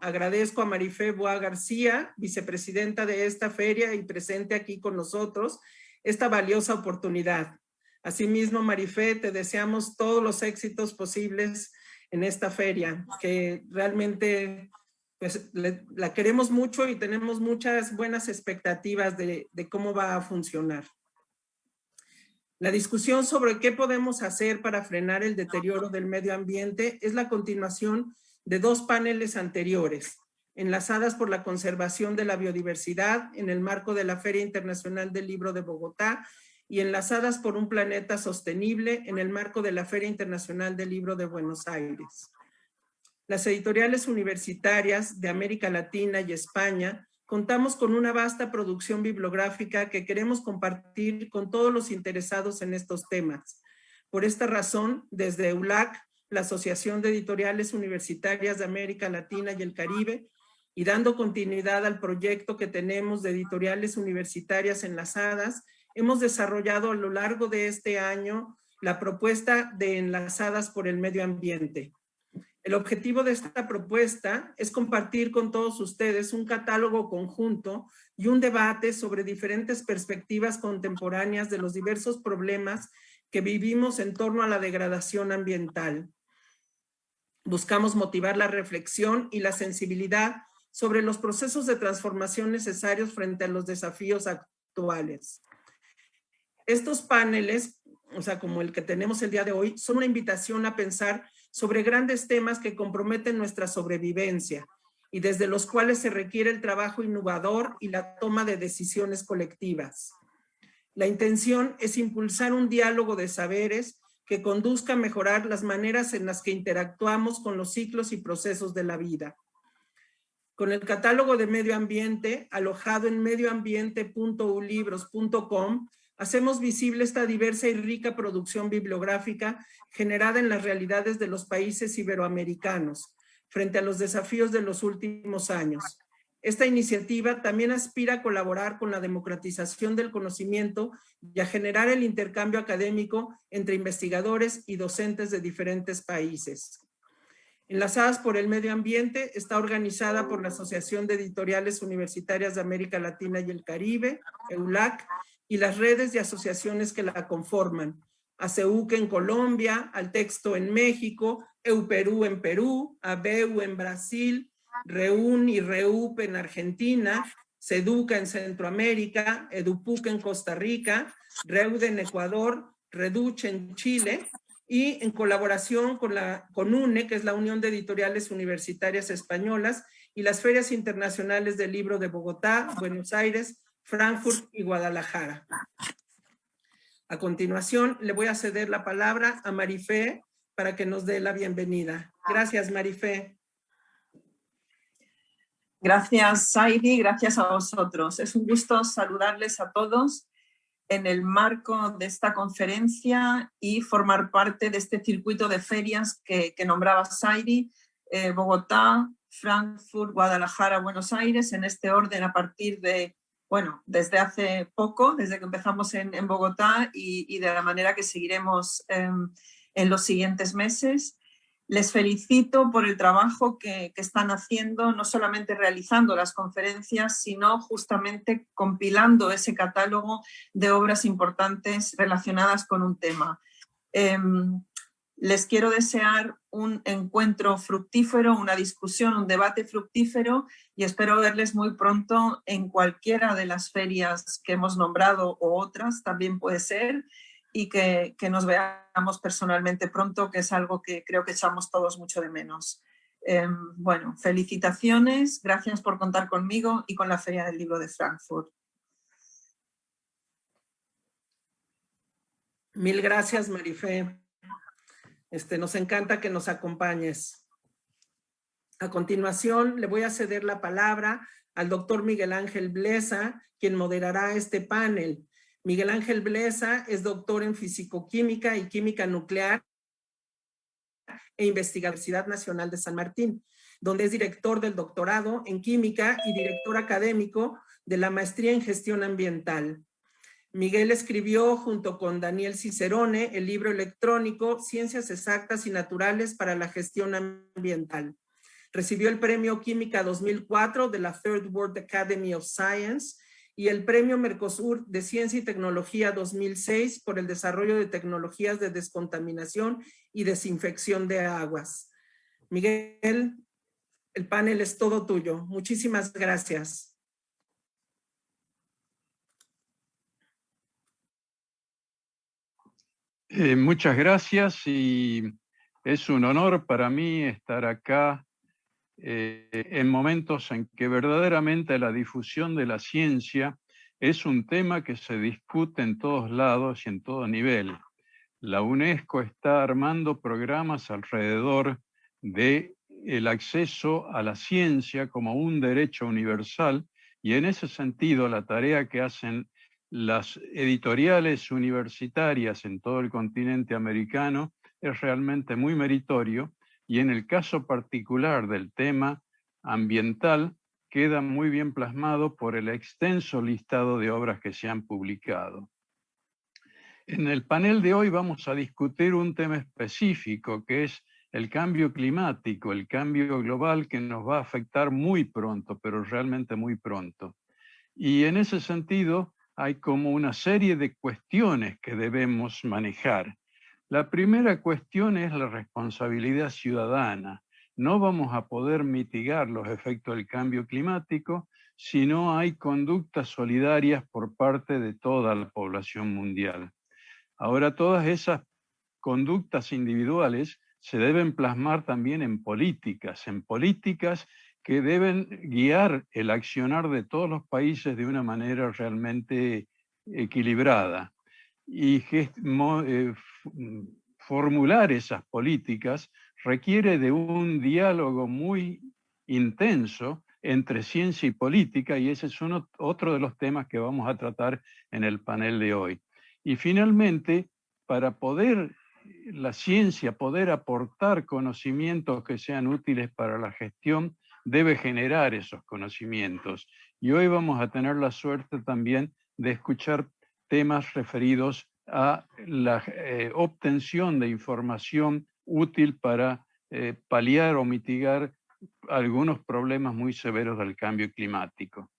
agradezco a Marifé Boa García, vicepresidenta de esta feria y presente aquí con nosotros, esta valiosa oportunidad. Asimismo, Marifé, te deseamos todos los éxitos posibles en esta feria, que realmente pues, la queremos mucho y tenemos muchas buenas expectativas de cómo va a funcionar. La discusión sobre qué podemos hacer para frenar el deterioro del medio ambiente es la continuación de dos paneles anteriores, enlazadas por la conservación de la biodiversidad en el marco de la Feria Internacional del Libro de Bogotá y enlazadas por un planeta sostenible en el marco de la Feria Internacional del Libro de Buenos Aires. Las editoriales universitarias de América Latina y España contamos con una vasta producción bibliográfica que queremos compartir con todos los interesados en estos temas. Por esta razón, desde EULAC, la Asociación de Editoriales Universitarias de América Latina y el Caribe, y dando continuidad al proyecto que tenemos de editoriales universitarias enlazadas, hemos desarrollado a lo largo de este año la propuesta de Enlazadas por el Medio Ambiente. El objetivo de esta propuesta es compartir con todos ustedes un catálogo conjunto y un debate sobre diferentes perspectivas contemporáneas de los diversos problemas que vivimos en torno a la degradación ambiental. Buscamos motivar la reflexión y la sensibilidad sobre los procesos de transformación necesarios frente a los desafíos actuales. Estos paneles, o sea, como el que tenemos el día de hoy, son una invitación a pensar sobre grandes temas que comprometen nuestra sobrevivencia y desde los cuales se requiere el trabajo innovador y la toma de decisiones colectivas. La intención es impulsar un diálogo de saberes que conduzca a mejorar las maneras en las que interactuamos con los ciclos y procesos de la vida. Con el catálogo de medio ambiente, alojado en medioambiente.ulibros.com, hacemos visible esta diversa y rica producción bibliográfica generada en las realidades de los países iberoamericanos, frente a los desafíos de los últimos años. Esta iniciativa también aspira a colaborar con la democratización del conocimiento y a generar el intercambio académico entre investigadores y docentes de diferentes países. Enlazadas por el Medio Ambiente está organizada por la Asociación de Editoriales Universitarias de América Latina y el Caribe, EULAC, y las redes y asociaciones que la conforman. ACEUC en Colombia, Altexto en México, EUPerú en Perú, ABEU en Brasil, REUN y REUP en Argentina, SEDUCA en Centroamérica, EDUPUC en Costa Rica, REUD en Ecuador, REDUCH en Chile, y en colaboración con UNE, que es la Unión de Editoriales Universitarias Españolas, y las Ferias Internacionales del Libro de Bogotá, Buenos Aires, Frankfurt y Guadalajara. A continuación, le voy a ceder la palabra a Marifé para que nos dé la bienvenida. Gracias, Marifé. Gracias, Saidi, gracias a vosotros. Es un gusto saludarles a todos en el marco de esta conferencia y formar parte de este circuito de ferias que nombraba Saidi, Bogotá, Frankfurt, Guadalajara, Buenos Aires, en este orden a partir de, bueno, desde hace poco, desde que empezamos en Bogotá y de la manera que seguiremos en los siguientes meses. Les felicito por el trabajo que están haciendo, no solamente realizando las conferencias, sino justamente compilando ese catálogo de obras importantes relacionadas con un tema. Les quiero desear un encuentro fructífero, una discusión, un debate fructífero y espero verles muy pronto en cualquiera de las ferias que hemos nombrado o otras, también puede ser, y que nos veamos personalmente pronto, que es algo que creo que echamos todos mucho de menos. Bueno, felicitaciones, gracias por contar conmigo y con la Feria del Libro de Frankfurt. Mil gracias, Marifé. Nos encanta que nos acompañes. A continuación, le voy a ceder la palabra al doctor Miguel Ángel Blesa, quien moderará este panel. Miguel Ángel Blesa es doctor en Fisicoquímica y Química Nuclear e investigador en la Universidad Nacional de San Martín, donde es director del doctorado en Química y director académico de la maestría en Gestión Ambiental. Miguel escribió junto con Daniel Cicerone el libro electrónico Ciencias Exactas y Naturales para la Gestión Ambiental. Recibió el Premio Química 2004 de la Third World Academy of Science y el Premio Mercosur de Ciencia y Tecnología 2006 por el desarrollo de tecnologías de descontaminación y desinfección de aguas. Miguel, el panel es todo tuyo. Muchísimas gracias. Muchas gracias y es un honor para mí estar acá en momentos en que verdaderamente la difusión de la ciencia es un tema que se discute en todos lados y en todo nivel. La UNESCO está armando programas alrededor del acceso a la ciencia como un derecho universal y en ese sentido la tarea que hacen las editoriales universitarias en todo el continente americano es realmente muy meritorio y en el caso particular del tema ambiental queda muy bien plasmado por el extenso listado de obras que se han publicado. En el panel de hoy vamos a discutir un tema específico que es el cambio climático, el cambio global que nos va a afectar muy pronto, pero realmente muy pronto. Y en ese sentido hay como una serie de cuestiones que debemos manejar. La primera cuestión es la responsabilidad ciudadana. No vamos a poder mitigar los efectos del cambio climático si no hay conductas solidarias por parte de toda la población mundial. Ahora, todas esas conductas individuales se deben plasmar también en políticas que deben guiar el accionar de todos los países de una manera realmente equilibrada. Y formular esas políticas requiere de un diálogo muy intenso entre ciencia y política, y ese es otro de los temas que vamos a tratar en el panel de hoy. Y finalmente, para la ciencia poder aportar conocimientos que sean útiles para la gestión, debe generar esos conocimientos. Y hoy vamos a tener la suerte también de escuchar temas referidos a la obtención de información útil para paliar o mitigar algunos problemas muy severos del cambio climático.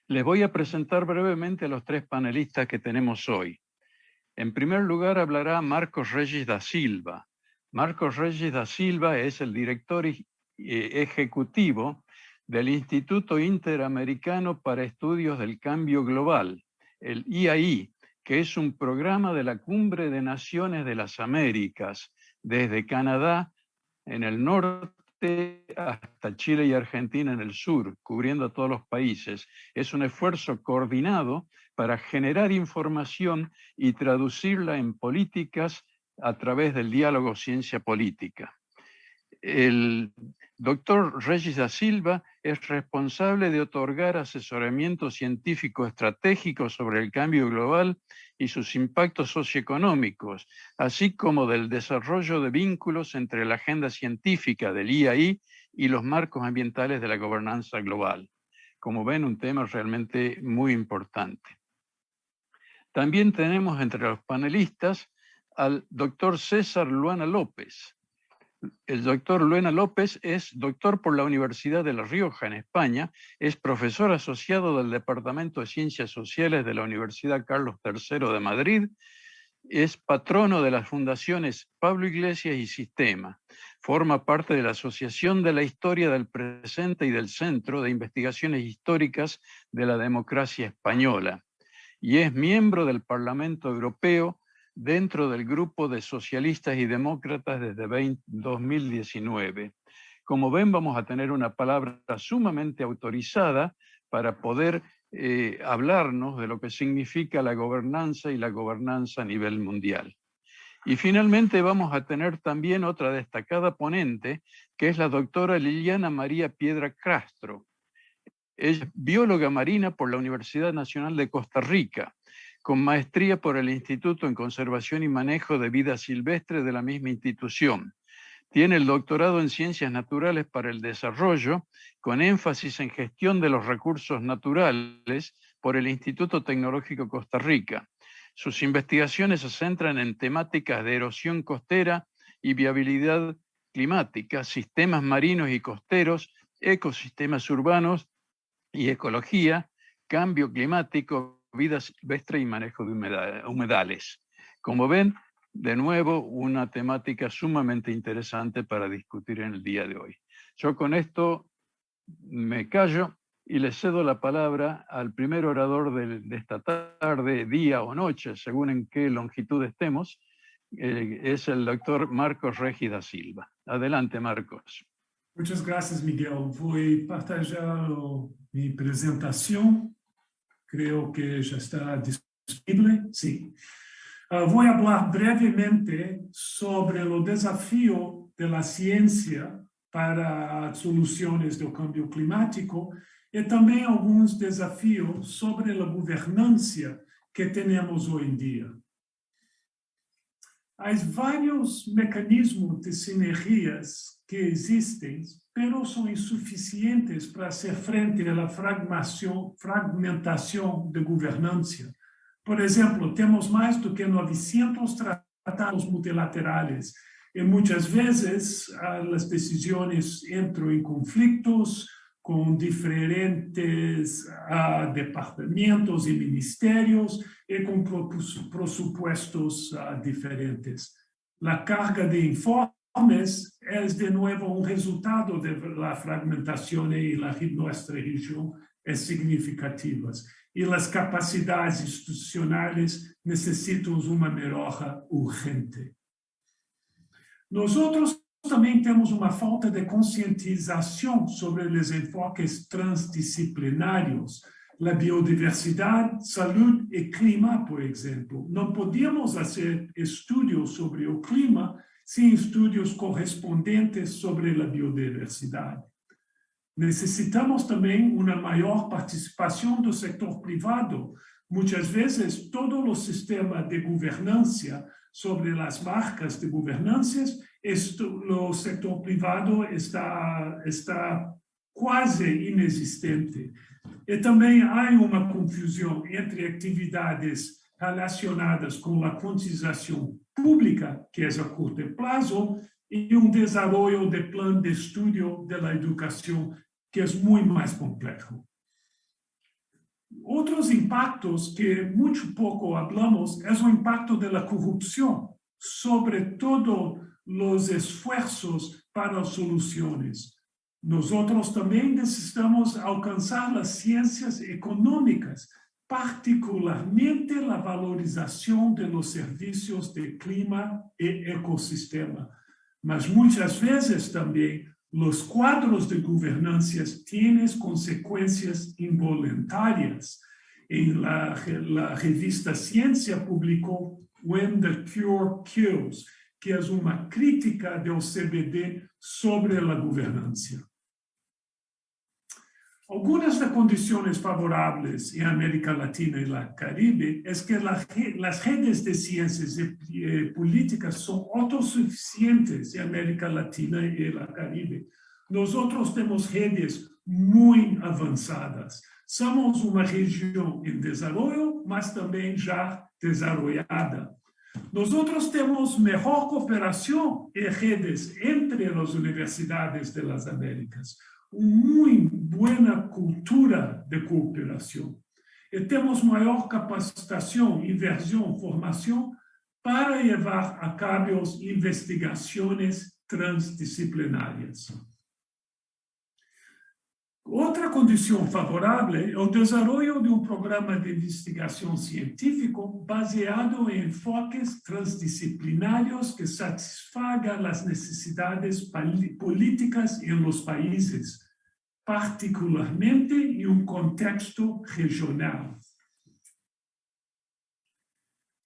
Les voy a presentar brevemente a los tres panelistas que tenemos hoy. En primer lugar hablará Marcos Regis da Silva. Marcos Regis da Silva es el director ejecutivo del Instituto Interamericano para Estudios del Cambio Global, el IAI, que es un programa de la Cumbre de Naciones de las Américas, desde Canadá en el norte hasta Chile y Argentina en el sur, cubriendo a todos los países. Es un esfuerzo coordinado para generar información y traducirla en políticas a través del diálogo ciencia-política. El doctor Regis da Silva es responsable de otorgar asesoramiento científico estratégico sobre el cambio global y sus impactos socioeconómicos, así como del desarrollo de vínculos entre la agenda científica del IAI y los marcos ambientales de la gobernanza global. Como ven, un tema realmente muy importante. También tenemos entre los panelistas al doctor César Luana López. El doctor Luana López es doctor por la Universidad de La Rioja, en España, es profesor asociado del Departamento de Ciencias Sociales de la Universidad Carlos III de Madrid, es patrono de las fundaciones Pablo Iglesias y Sistema, forma parte de la Asociación de la Historia del Presente y del Centro de Investigaciones Históricas de la Democracia Española y es miembro del Parlamento Europeo dentro del grupo de socialistas y demócratas desde 2019. Como ven, vamos a tener una palabra sumamente autorizada para poder hablarnos de lo que significa la gobernanza y la gobernanza a nivel mundial. Y finalmente vamos a tener también otra destacada ponente, que es la doctora Liliana María Piedra Castro. Es bióloga marina por la Universidad Nacional de Costa Rica, con maestría por el Instituto en Conservación y Manejo de Vida Silvestre de la misma institución. Tiene el doctorado en Ciencias Naturales para el Desarrollo, con énfasis en gestión de los recursos naturales por el Instituto Tecnológico Costa Rica. Sus investigaciones se centran en temáticas de erosión costera y viabilidad climática, sistemas marinos y costeros, ecosistemas urbanos y ecología, cambio climático, vida silvestre y manejo de humedales. Como ven, de nuevo, una temática sumamente interesante para discutir en el día de hoy. Yo con esto me callo y le cedo la palabra al primer orador de esta tarde, día o noche, según en qué longitud estemos, es el doctor Marcos Regis da Silva. Adelante, Marcos. Muchas gracias, Miguel. Voy a partilhar mi presentación. Creo que ya está disponible. Sí. Voy a hablar brevemente sobre el desafío de la ciencia para soluciones del cambio climático y también algunos desafíos sobre la gobernanza que tenemos hoy en día. Hay varios mecanismos de sinergias que existen, pero son insuficientes para hacer frente a la fragmentación de gobernanza. Por ejemplo, tenemos más do que 900 tratados multilaterales y muchas veces las decisiones entran en conflictos con diferentes departamentos y ministerios y con presupuestos diferentes. La carga de informes es de nuevo un resultado de la fragmentación y nuestra región es significativa. Y las capacidades institucionales necesitan una mejora urgente. Nosotros también tenemos una falta de concientización sobre los enfoques transdisciplinarios, la biodiversidad, salud y clima, por ejemplo. No podemos hacer estudios sobre el clima sin estudios correspondientes sobre la biodiversidad. Necesitamos también una mayor participación del sector privado. Muchas veces todos los sistemas de gobernanza sobre las marcas de gobernanza, el sector privado está quase inexistente. Y también hay una confusión entre actividades relacionadas con la cuantización pública, que es a corto plazo, y un desarrollo de plan de estudio de la educación que es muy más complejo. Otros impactos que mucho poco hablamos es el impacto de la corrupción sobre todos los esfuerzos para soluciones. Nosotros también necesitamos alcanzar las ciencias económicas, particularmente la valorización de los servicios de clima y ecosistema. Mas muchas veces también los cuadros de gobernanza tienen consecuencias involuntarias. En la revista Ciencia publicó When the Cure Kills, que es una crítica del CBD sobre la gobernanza. Algunas de las condiciones favorables en América Latina y el Caribe es que las redes de ciencias y políticas son autosuficientes en América Latina y el Caribe. Nosotros tenemos redes muy avanzadas. Somos una región en desarrollo, mas también ya desarrollada. Nosotros tenemos mejor cooperación y redes entre las universidades de las Américas. Muy buena cultura de cooperación. Y tenemos mayor capacitación, inversión, formación para llevar a cabo investigaciones transdisciplinarias. Otra condición favorable es el desarrollo de un programa de investigación científico baseado en enfoques transdisciplinarios que satisfagan las necesidades políticas en los países, particularmente en un contexto regional.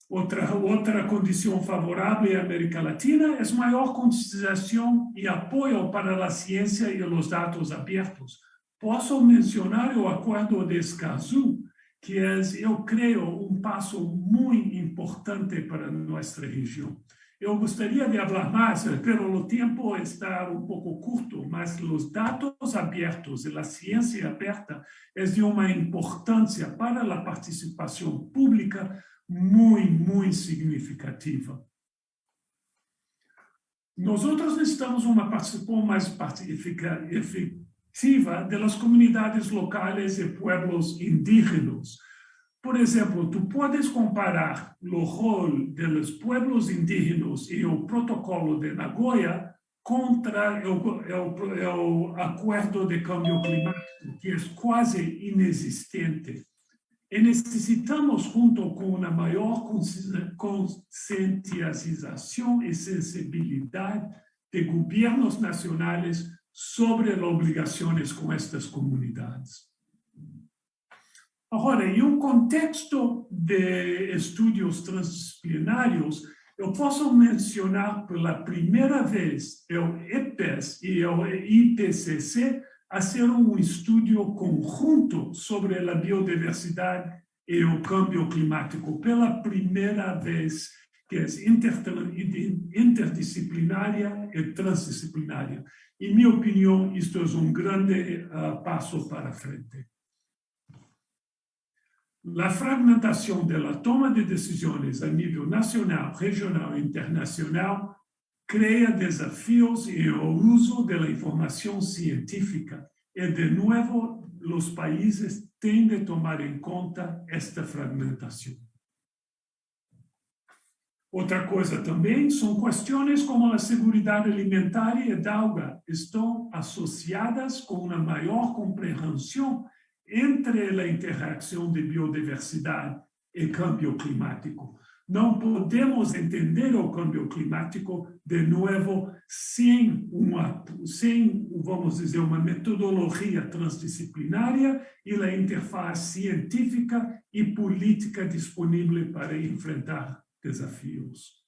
Otra condición favorable en América Latina es mayor concientización y apoyo para la ciencia y los datos abiertos. Posso mencionar o Acordo de Escazú, que es, yo creo, un paso muy importante para nuestra región. Yo gustaría de hablar más, pero el tiempo está un poco corto, mas los datos abiertos y la ciencia abierta es de una importancia para la participación pública muy, muy significativa. Nosotros necesitamos una participación más efectiva de las comunidades locales y pueblos indígenas. Por ejemplo, tú puedes comparar el rol de los pueblos indígenas y el protocolo de Nagoya contra el acuerdo de cambio climático, que es casi inexistente. Y necesitamos, junto con una mayor concientización y sensibilidad de gobiernos nacionales sobre las obligaciones con estas comunidades. Ahora, en un contexto de estudios transdisciplinarios, yo puedo mencionar por la primera vez el IPES y el IPCC hacer un estudio conjunto sobre la biodiversidad y el cambio climático, por la primera vez, que es interdisciplinaria y transdisciplinaria. En mi opinión, esto es un grande paso para frente. La fragmentación de la toma de decisiones a nivel nacional, regional e internacional crea desafíos en el uso de la información científica y, de nuevo, los países tienen de tomar en cuenta esta fragmentación. Otra cosa también son cuestiones como la seguridad alimentaria y el agua, están asociadas con una mayor comprensión entre la interacción de biodiversidad y cambio climático. No podemos entender el cambio climático de nuevo sin vamos a decir, una metodología transdisciplinaria y la interfaz científica y política disponible para enfrentar desafíos.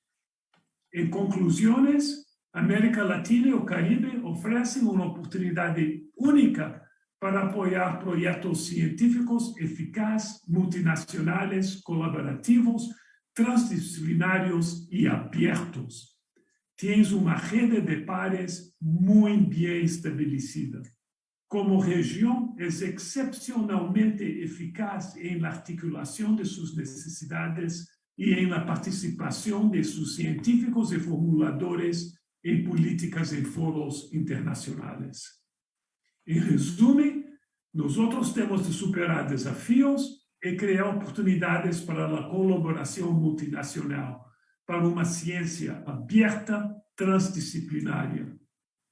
En conclusiones, América Latina y el Caribe ofrecen una oportunidad única para apoyar proyectos científicos eficaces, multinacionales, colaborativos, transdisciplinarios y abiertos. Tienes una red de pares muy bien establecida. Como región, es excepcionalmente eficaz en la articulación de sus necesidades y en la participación de sus científicos y formuladores en políticas en foros internacionales. En resumen, nosotros tenemos de superar desafíos y crear oportunidades para la colaboración multinacional, para una ciencia abierta, transdisciplinaria.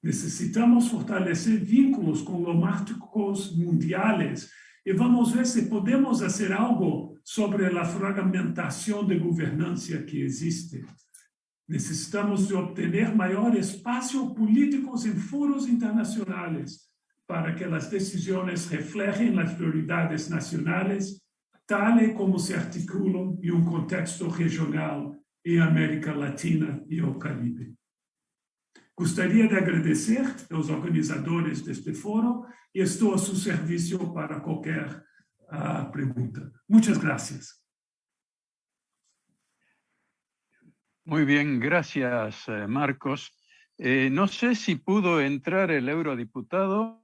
Necesitamos fortalecer vínculos con los márticos mundiales y vamos a ver si podemos hacer algo sobre la fragmentación de gobernanza que existe. Necesitamos de obtener mayor espacio políticos en foros internacionales para que las decisiones reflejen las prioridades nacionales, tal como se articulan en un contexto regional en América Latina y el Caribe. Gostaria de agradecer a los organizadores de este foro y estoy a su servicio para cualquier pregunta. Muchas gracias. Muy bien, gracias, Marcos. No sé si pudo entrar el eurodiputado.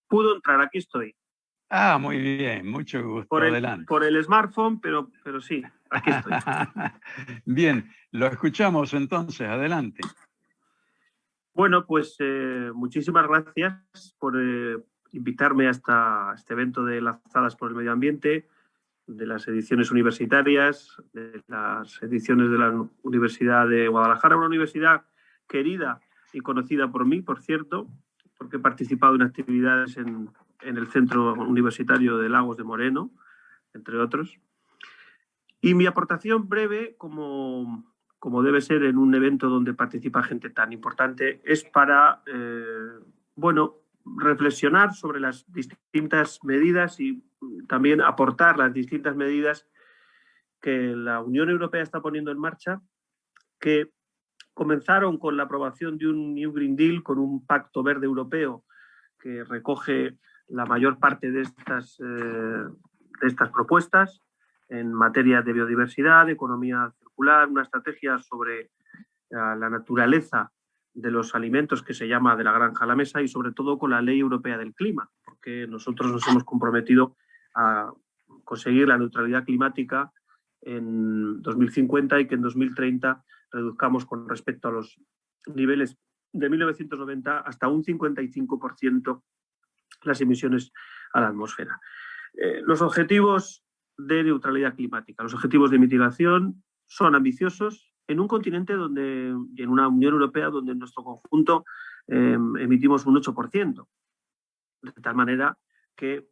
Pudo entrar, aquí estoy. Ah, muy bien, mucho gusto. Adelante. Por el smartphone, pero sí, aquí estoy. Bien, lo escuchamos entonces, adelante. Bueno, pues muchísimas gracias por invitarme a este evento de Lanzadas por el Medio Ambiente, de las ediciones universitarias, de las ediciones de la Universidad de Guadalajara, una universidad querida y conocida por mí, por cierto, porque he participado en actividades en el Centro Universitario de Lagos de Moreno, entre otros. Y mi aportación breve, como debe ser en un evento donde participa gente tan importante, es para, reflexionar sobre las distintas medidas y también aportar las distintas medidas que la Unión Europea está poniendo en marcha, que comenzaron con la aprobación de un New Green Deal, con un pacto verde europeo que recoge la mayor parte de estas propuestas en materia de biodiversidad, de economía circular, una estrategia sobre la naturaleza de los alimentos que se llama de la granja a la mesa y sobre todo con la Ley Europea del Clima, porque nosotros nos hemos comprometido a conseguir la neutralidad climática en 2050 y que en 2030 reduzcamos con respecto a los niveles de 1990 hasta un 55% las emisiones a la atmósfera. Los objetivos de neutralidad climática, los objetivos de mitigación son ambiciosos en un continente donde, y en una Unión Europea donde en nuestro conjunto emitimos un 8%. De tal manera que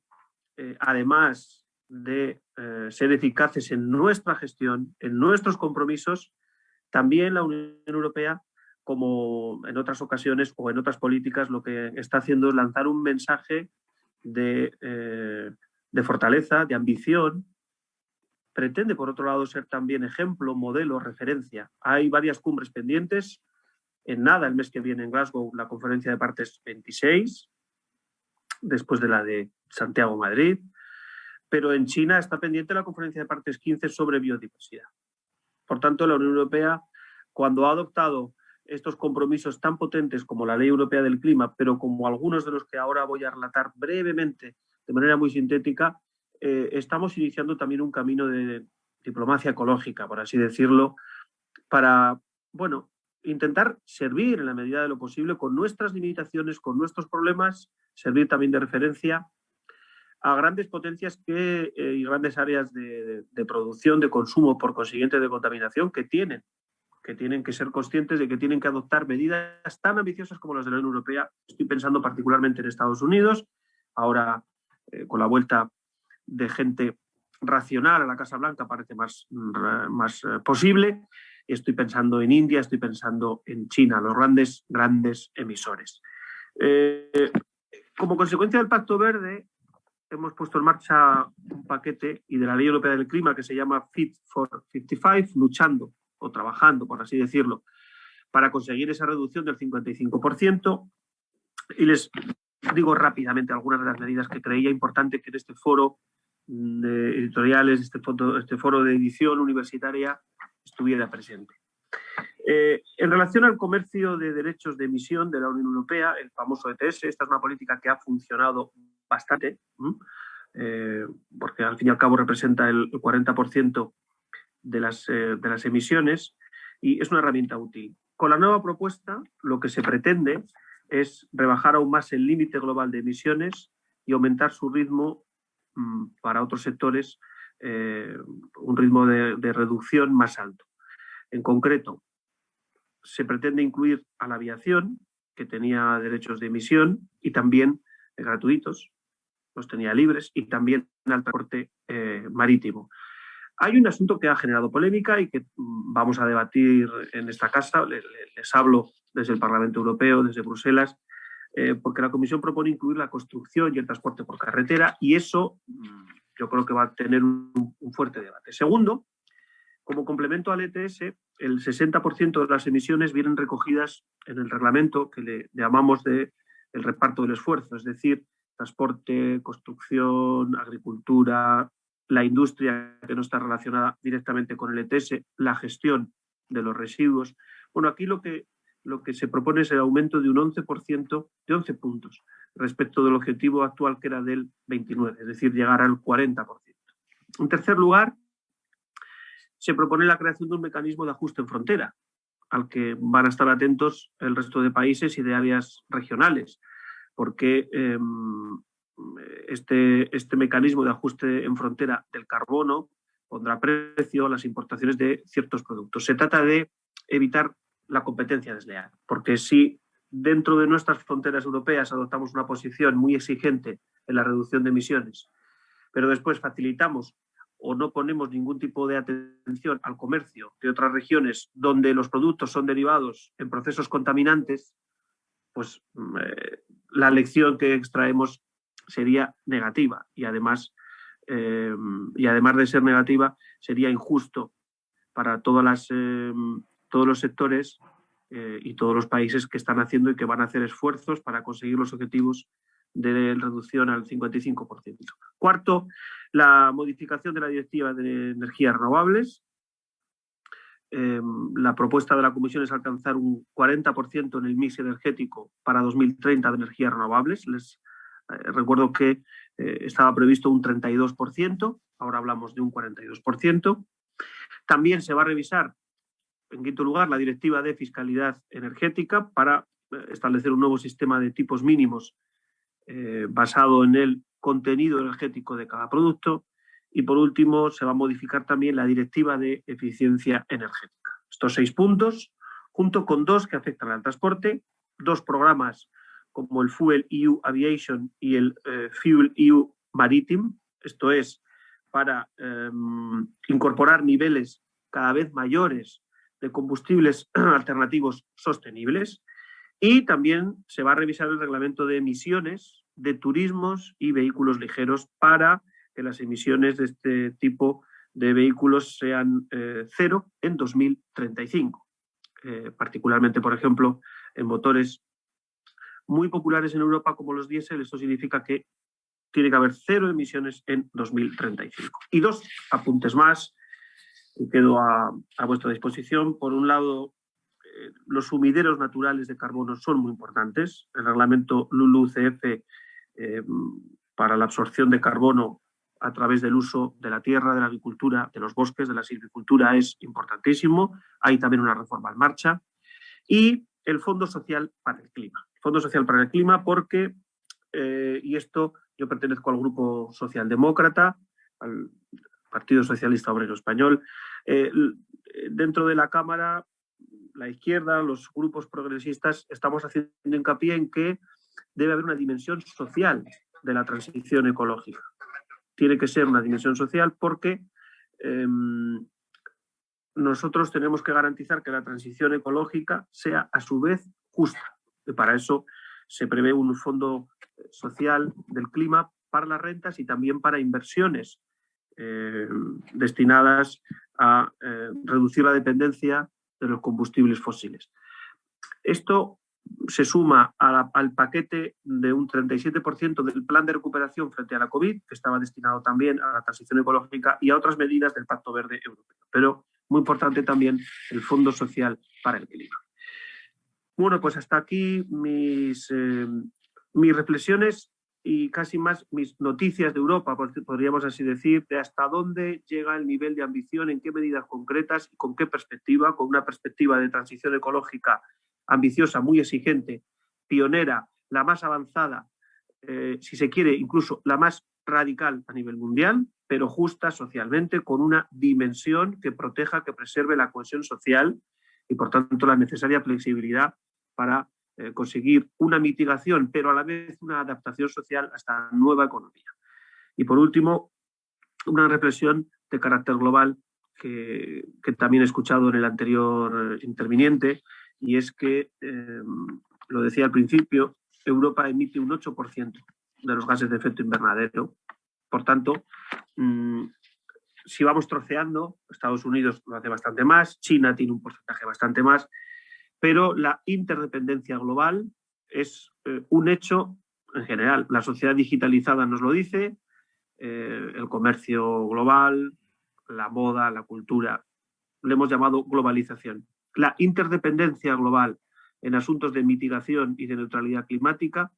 además de ser eficaces en nuestra gestión, en nuestros compromisos, también la Unión Europea, como en otras ocasiones o en otras políticas, lo que está haciendo es lanzar un mensaje de fortaleza, de ambición. Pretende, por otro lado, ser también ejemplo, modelo, referencia. Hay varias cumbres pendientes. En nada, el mes que viene en Glasgow, la conferencia de partes 26, después de la de Santiago-Madrid. Pero en China está pendiente la conferencia de partes 15 sobre biodiversidad. Por tanto, la Unión Europea, cuando ha adoptado estos compromisos tan potentes como la Ley Europea del Clima, pero como algunos de los que ahora voy a relatar brevemente, de manera muy sintética, estamos iniciando también un camino de diplomacia ecológica, por así decirlo, para, bueno, intentar servir en la medida de lo posible con nuestras limitaciones, con nuestros problemas, servir también de referencia a grandes potencias y grandes áreas de producción, de consumo, por consiguiente de contaminación, que tienen que ser conscientes de que tienen que adoptar medidas tan ambiciosas como las de la Unión Europea. Estoy pensando particularmente en Estados Unidos, ahora con la vuelta de gente racional a la Casa Blanca parece más posible. Estoy pensando en India, estoy pensando en China, los grandes emisores. Como consecuencia del Pacto Verde, hemos puesto en marcha un paquete y de la Ley Europea del Clima que se llama Fit for 55, luchando o trabajando, por así decirlo, para conseguir esa reducción del 55%. Y les digo rápidamente algunas de las medidas que creía importante que en este foro de editoriales, este foro de edición universitaria estuviera presente. En relación al comercio de derechos de emisión de la Unión Europea, el famoso ETS, esta es una política que ha funcionado bastante, porque al fin y al cabo representa el 40% de las emisiones y es una herramienta útil. Con la nueva propuesta, lo que se pretende es rebajar aún más el límite global de emisiones y aumentar su ritmo para otros sectores, un ritmo de reducción más alto. En concreto, se pretende incluir a la aviación, que tenía derechos de emisión y también gratuitos, los tenía libres, y también al transporte marítimo. Hay un asunto que ha generado polémica y que vamos a debatir en esta casa. Les hablo desde el Parlamento Europeo, desde Bruselas, porque la Comisión propone incluir la construcción y el transporte por carretera y eso yo creo que va a tener un fuerte debate. Segundo, como complemento al ETS, el 60% de las emisiones vienen recogidas en el reglamento que le llamamos el reparto del esfuerzo, es decir, transporte, construcción, agricultura, la industria que no está relacionada directamente con el ETS, la gestión de los residuos. Bueno, aquí lo que se propone es el aumento de un 11%, de 11 puntos, respecto del objetivo actual que era del 29%, es decir, llegar al 40%. En tercer lugar, se propone la creación de un mecanismo de ajuste en frontera, al que van a estar atentos el resto de países y de áreas regionales, porque este mecanismo de ajuste en frontera del carbono pondrá precio a las importaciones de ciertos productos. Se trata de evitar la competencia desleal, porque si dentro de nuestras fronteras europeas adoptamos una posición muy exigente en la reducción de emisiones, pero después facilitamos o no ponemos ningún tipo de atención al comercio de otras regiones donde los productos son derivados en procesos contaminantes, pues la lección que extraemos sería negativa y además de ser negativa sería injusto para todos los sectores y todos los países que están haciendo y que van a hacer esfuerzos para conseguir los objetivos de reducción al 55%. Cuarto, la modificación de la Directiva de Energías Renovables. La propuesta de la Comisión es alcanzar un 40% en el mix energético para 2030 de energías renovables. Les recuerdo que estaba previsto un 32%, ahora hablamos de un 42%. También se va a revisar, en quinto lugar, la Directiva de Fiscalidad Energética para establecer un nuevo sistema de tipos mínimos basado en el contenido energético de cada producto. Y por último, se va a modificar también la Directiva de Eficiencia Energética. Estos 6 puntos, junto con 2 que afectan al transporte, 2 programas como el Fuel EU Aviation y el Fuel EU Maritime, esto es, para incorporar niveles cada vez mayores de combustibles alternativos sostenibles. Y también se va a revisar el reglamento de emisiones de turismos y vehículos ligeros para que las emisiones de este tipo de vehículos sean cero en 2035. Particularmente, por ejemplo, en motores muy populares en Europa como los diésel, esto significa que tiene que haber 0 emisiones en 2035. Y 2 apuntes más que quedo a vuestra disposición. Por un lado, los sumideros naturales de carbono son muy importantes. El reglamento LULUCF para la absorción de carbono a través del uso de la tierra, de la agricultura, de los bosques, de la silvicultura es importantísimo. Hay también una reforma en marcha. Y el Fondo Social para el Clima. Fondo Social para el Clima porque, y esto yo pertenezco al Grupo Socialdemócrata, al Partido Socialista Obrero Español, dentro de la Cámara, la izquierda, los grupos progresistas, estamos haciendo hincapié en que debe haber una dimensión social de la transición ecológica. Tiene que ser una dimensión social porque nosotros tenemos que garantizar que la transición ecológica sea a su vez justa. Y para eso se prevé un fondo social del clima para las rentas y también para inversiones destinadas a reducir la dependencia de los combustibles fósiles. Esto se suma al paquete de un 37% del plan de recuperación frente a la COVID, que estaba destinado también a la transición ecológica y a otras medidas del Pacto Verde Europeo. Pero muy importante también el Fondo Social para el Clima. Bueno, pues hasta aquí mis reflexiones y casi más mis noticias de Europa, podríamos así decir, de hasta dónde llega el nivel de ambición, en qué medidas concretas y con qué perspectiva, con una perspectiva de transición ecológica ambiciosa, muy exigente, pionera, la más avanzada, si se quiere, incluso la más radical a nivel mundial, pero justa socialmente, con una dimensión que proteja, que preserve la cohesión social y, por tanto, la necesaria flexibilidad para conseguir una mitigación, pero a la vez una adaptación social a esta nueva economía. Y, por último, una reflexión de carácter global que también he escuchado en el anterior interviniente, y es que, lo decía al principio, Europa emite un 8% de los gases de efecto invernadero. Por tanto, si vamos troceando, Estados Unidos lo hace bastante más, China tiene un porcentaje bastante más, pero la interdependencia global es un hecho en general. La sociedad digitalizada nos lo dice, el comercio global, la moda, la cultura, lo hemos llamado globalización. La interdependencia global en asuntos de mitigación y de neutralidad climática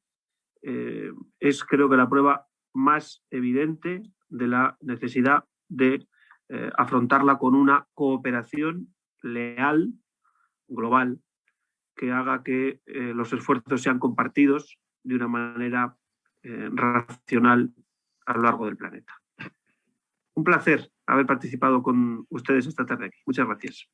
es, creo que, la prueba más evidente de la necesidad de afrontarla con una cooperación leal, global, que haga que los esfuerzos sean compartidos de una manera racional a lo largo del planeta. Un placer haber participado con ustedes esta tarde aquí. Muchas gracias.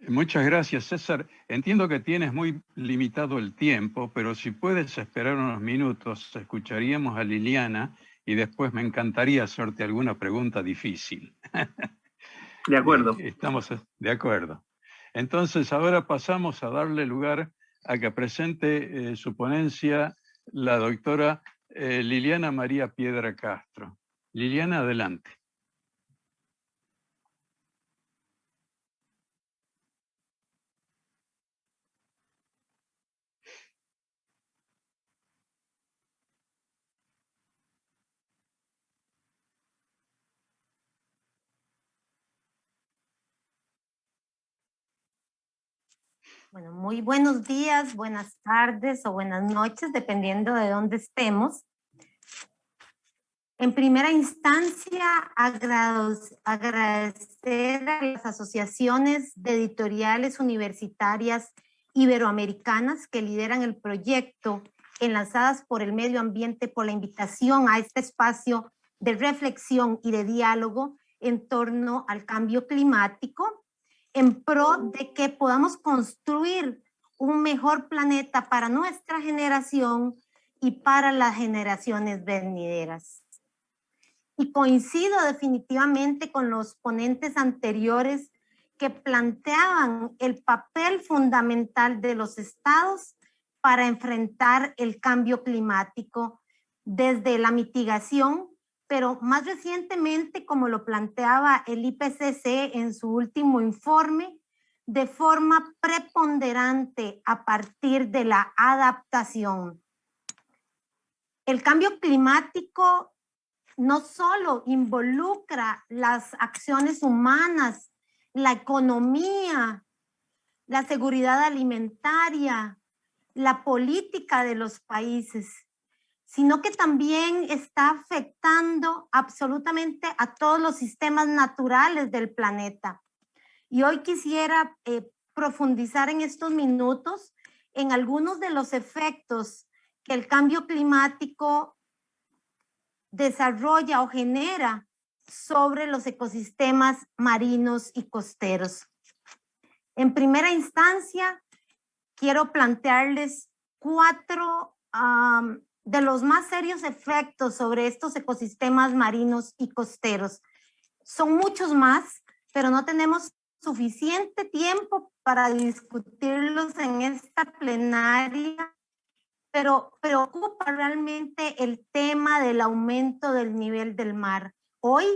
Muchas gracias, César. Entiendo que tienes muy limitado el tiempo, pero si puedes esperar unos minutos, escucharíamos a Liliana y después me encantaría hacerte alguna pregunta difícil. De acuerdo. Estamos de acuerdo. Entonces, ahora pasamos a darle lugar a que presente su ponencia la doctora Liliana María Piedra Castro. Liliana, adelante. Bueno, muy buenos días, buenas tardes o buenas noches, dependiendo de dónde estemos. En primera instancia, agradecer a las asociaciones de editoriales universitarias iberoamericanas que lideran el proyecto Enlazadas por el Medio Ambiente por la invitación a este espacio de reflexión y de diálogo en torno al cambio climático, en pro de que podamos construir un mejor planeta para nuestra generación y para las generaciones venideras. Y coincido definitivamente con los ponentes anteriores que planteaban el papel fundamental de los estados para enfrentar el cambio climático desde la mitigación, pero más recientemente, como lo planteaba el IPCC en su último informe, de forma preponderante a partir de la adaptación. El cambio climático no solo involucra las acciones humanas, la economía, la seguridad alimentaria, la política de los países, sino que también está afectando absolutamente a todos los sistemas naturales del planeta. Y hoy quisiera profundizar en estos minutos en algunos de los efectos que el cambio climático desarrolla o genera sobre los ecosistemas marinos y costeros. En primera instancia, quiero plantearles 4 de los más serios efectos sobre estos ecosistemas marinos y costeros. Son muchos más, pero no tenemos suficiente tiempo para discutirlos en esta plenaria, pero preocupa realmente el tema del aumento del nivel del mar. Hoy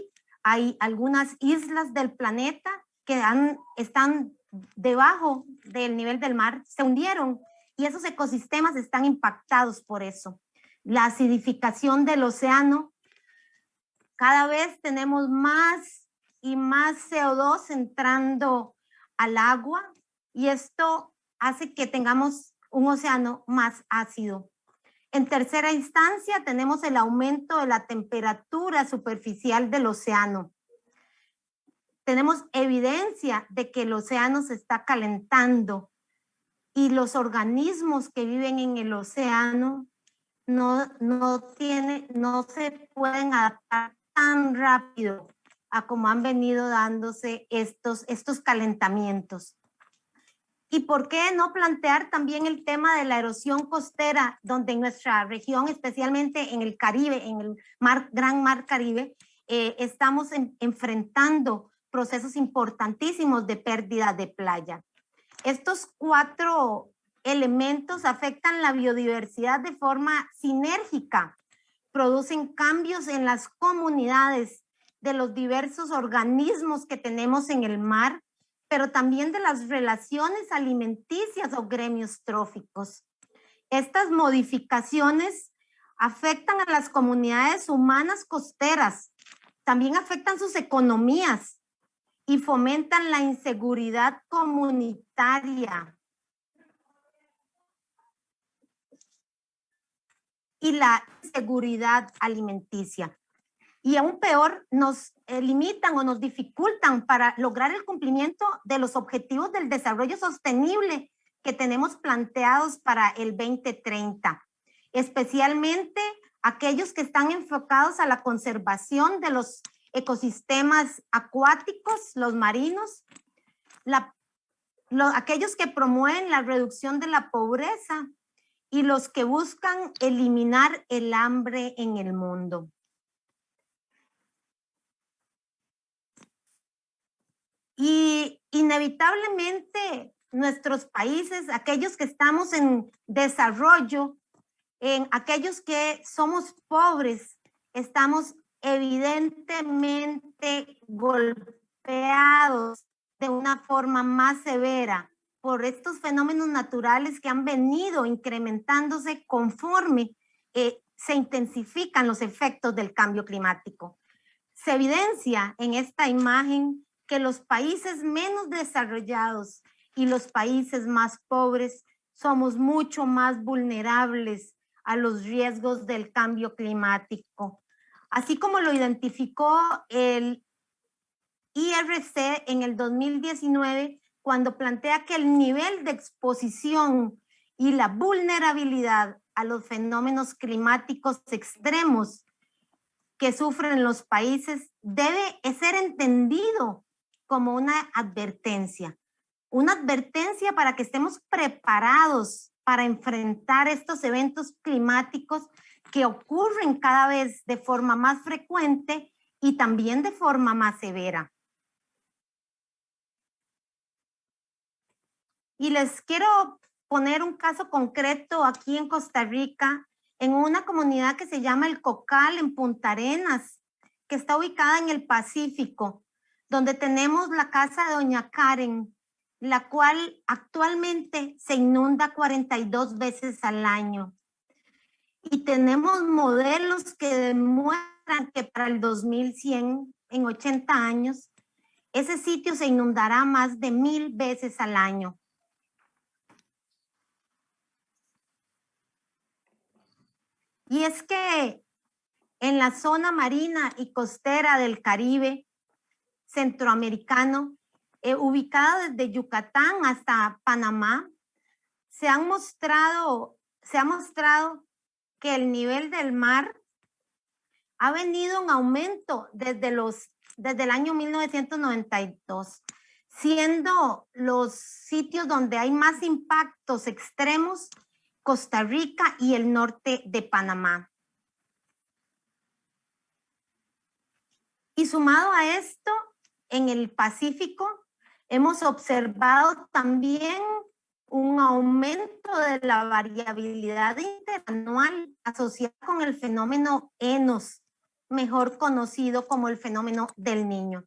hay algunas islas del planeta que están debajo del nivel del mar, se hundieron y esos ecosistemas están impactados por eso. La acidificación del océano, cada vez tenemos más y más CO2 entrando al agua y esto hace que tengamos un océano más ácido. En tercera instancia, tenemos el aumento de la temperatura superficial del océano. Tenemos evidencia de que el océano se está calentando y los organismos que viven en el océano no se pueden adaptar tan rápido a como han venido dándose estos calentamientos. ¿Y por qué no plantear también el tema de la erosión costera, donde en nuestra región, especialmente en el Caribe, en el Gran Mar Caribe, estamos enfrentando procesos importantísimos de pérdida de playa? Estos 4 elementos afectan la biodiversidad de forma sinérgica, producen cambios en las comunidades de los diversos organismos que tenemos en el mar, pero también de las relaciones alimenticias o gremios tróficos. Estas modificaciones afectan a las comunidades humanas costeras, también afectan sus economías y fomentan la inseguridad comunitaria y la inseguridad alimenticia. Y aún peor, nos limitan o nos dificultan para lograr el cumplimiento de los objetivos del desarrollo sostenible que tenemos planteados para el 2030, especialmente aquellos que están enfocados a la conservación de los ecosistemas acuáticos, los marinos, aquellos que promueven la reducción de la pobreza y los que buscan eliminar el hambre en el mundo. Y inevitablemente nuestros países, aquellos que estamos en desarrollo, en aquellos que somos pobres, estamos evidentemente golpeados de una forma más severa por estos fenómenos naturales que han venido incrementándose conforme se intensifican los efectos del cambio climático. Se evidencia en esta imagen que los países menos desarrollados y los países más pobres somos mucho más vulnerables a los riesgos del cambio climático. así como lo identificó el IRC en el 2019, cuando plantea que el nivel de exposición y la vulnerabilidad a los fenómenos climáticos extremos que sufren los países debe ser entendido como una advertencia para que estemos preparados para enfrentar estos eventos climáticos que ocurren cada vez de forma más frecuente y también de forma más severa. Y les quiero poner un caso concreto aquí en Costa Rica, en una comunidad que se llama El Cocal, en Punta Arenas, que está ubicada en el Pacífico, donde tenemos la casa de Doña Karen, la cual actualmente se inunda 42 veces al año. Y tenemos modelos que demuestran que para el 2100, en 80 años, ese sitio se inundará más de 1000 veces al año. Y es que en la zona marina y costera del Caribe centroamericano, ubicada desde Yucatán hasta Panamá, se ha mostrado que el nivel del mar ha venido en aumento desde el año 1992, siendo los sitios donde hay más impactos extremos Costa Rica y el norte de Panamá. Y sumado a esto, en el Pacífico hemos observado también un aumento de la variabilidad interanual asociada con el fenómeno ENOS, mejor conocido como el fenómeno del Niño,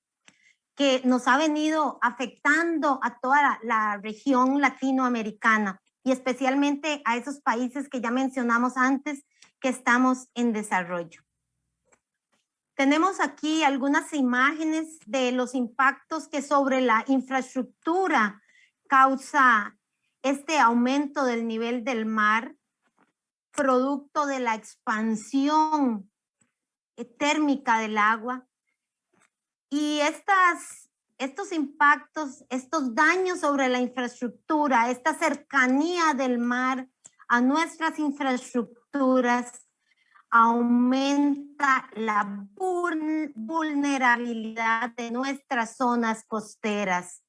que nos ha venido afectando a toda la región latinoamericana y especialmente a esos países que ya mencionamos antes que estamos en desarrollo. Tenemos aquí algunas imágenes de los impactos que sobre la infraestructura causa este aumento del nivel del mar, producto de la expansión térmica del agua. Y estos impactos, estos daños sobre la infraestructura, esta cercanía del mar a nuestras infraestructuras, aumenta la vulnerabilidad de nuestras zonas costeras,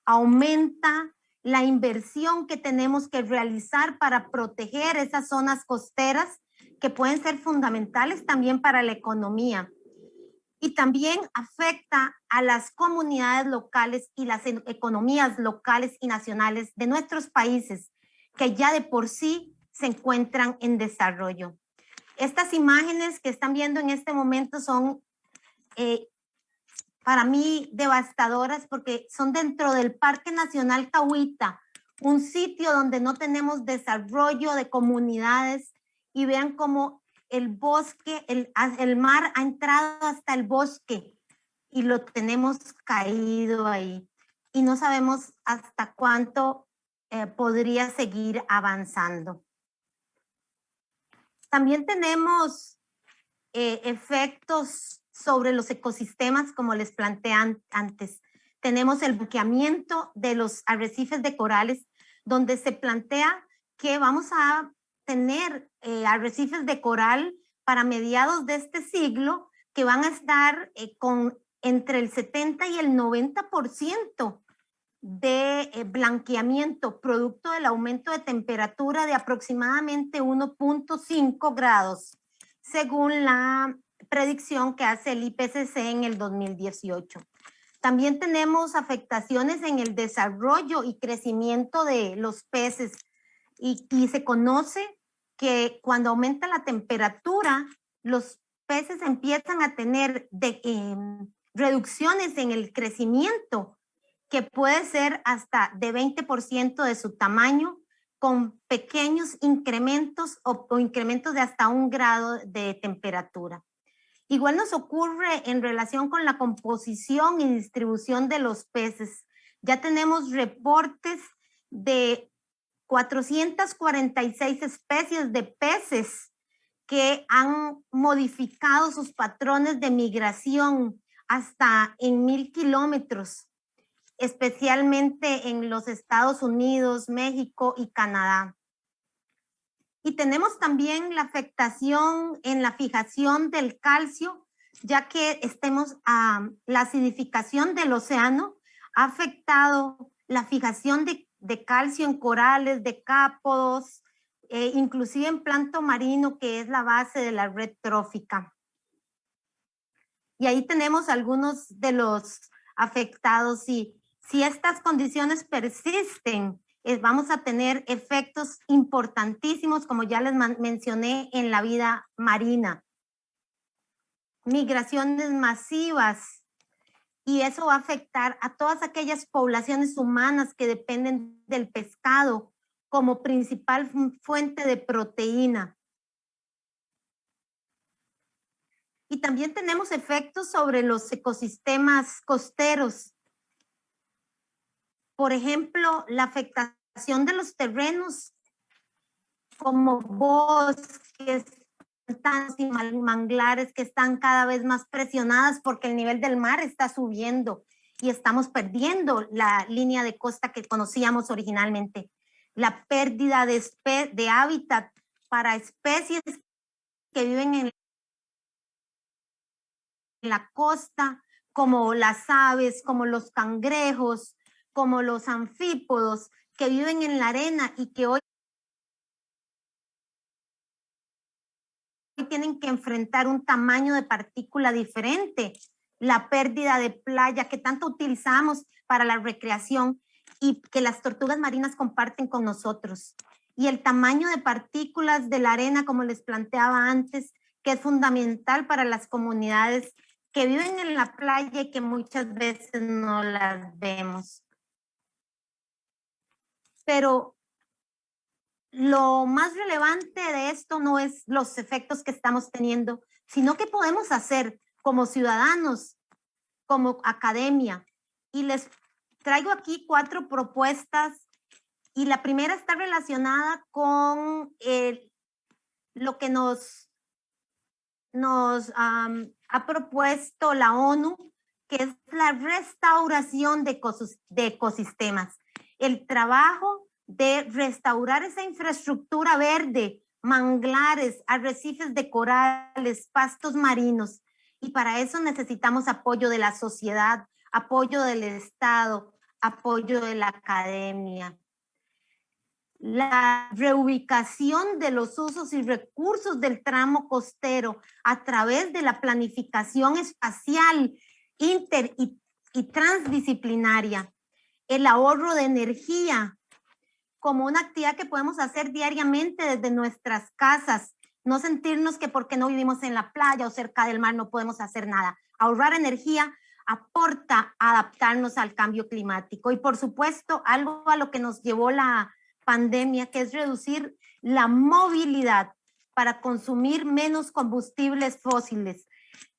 aumenta la inversión que tenemos que realizar para proteger esas zonas costeras que pueden ser fundamentales también para la economía. Y también afecta a las comunidades locales y las economías locales y nacionales de nuestros países que ya de por sí se encuentran en desarrollo. Estas imágenes que están viendo en este momento son para mí devastadoras porque son dentro del Parque Nacional Cahuita, un sitio donde no tenemos desarrollo de comunidades, y vean cómo el bosque, el mar ha entrado hasta el bosque y lo tenemos caído ahí. Y no sabemos hasta cuánto podría seguir avanzando. También tenemos efectos sobre los ecosistemas, como les planteé antes. Tenemos el blanqueamiento de los arrecifes de corales, donde se plantea que vamos a tener arrecifes de coral para mediados de este siglo que van a estar con entre el 70 y el 90% de blanqueamiento, producto del aumento de temperatura de aproximadamente 1.5 grados, según la predicción que hace el IPCC en el 2018. También tenemos afectaciones en el desarrollo y crecimiento de los peces y se conoce que cuando aumenta la temperatura, los peces empiezan a tener reducciones en el crecimiento, que puede ser hasta de 20% de su tamaño, con pequeños incrementos o incrementos de hasta 1 grado de temperatura. Igual nos ocurre en relación con la composición y distribución de los peces. Ya tenemos reportes de 446 especies de peces que han modificado sus patrones de migración hasta en 1000 kilómetros, especialmente en los Estados Unidos, México y Canadá. Y tenemos también la afectación en la fijación del calcio, ya que la acidificación del océano ha afectado la fijación de calcio en corales, decápodos, inclusive en plancton marino, que es la base de la red trófica. Y ahí tenemos algunos de los afectados. Y si estas condiciones persisten, vamos a tener efectos importantísimos, como ya les mencioné, en la vida marina. Migraciones masivas, y eso va a afectar a todas aquellas poblaciones humanas que dependen del pescado como principal fuente de proteína. Y también tenemos efectos sobre los ecosistemas costeros. Por ejemplo, la afectación de los terrenos como bosques, pantanos y manglares, que están cada vez más presionadas porque el nivel del mar está subiendo y estamos perdiendo la línea de costa que conocíamos originalmente. La pérdida de hábitat para especies que viven en la costa, como las aves, como los cangrejos, como los anfípodos que viven en la arena y que hoy tienen que enfrentar un tamaño de partícula diferente, la pérdida de playa que tanto utilizamos para la recreación y que las tortugas marinas comparten con nosotros. Y el tamaño de partículas de la arena, como les planteaba antes, que es fundamental para las comunidades que viven en la playa y que muchas veces no las vemos. Pero lo más relevante de esto no es los efectos que estamos teniendo, sino qué podemos hacer como ciudadanos, como academia. Y les traigo aquí 4 propuestas, y la primera está relacionada con lo que nos ha propuesto la ONU, que es la restauración de ecosistemas. El trabajo de restaurar esa infraestructura verde, manglares, arrecifes de corales, pastos marinos. Y para eso necesitamos apoyo de la sociedad, apoyo del Estado, apoyo de la academia. La reubicación de los usos y recursos del tramo costero a través de la planificación espacial inter y transdisciplinaria. El ahorro de energía como una actividad que podemos hacer diariamente desde nuestras casas. No sentirnos que porque no vivimos en la playa o cerca del mar no podemos hacer nada. Ahorrar energía aporta a adaptarnos al cambio climático. Y por supuesto, algo a lo que nos llevó la pandemia, que es reducir la movilidad para consumir menos combustibles fósiles.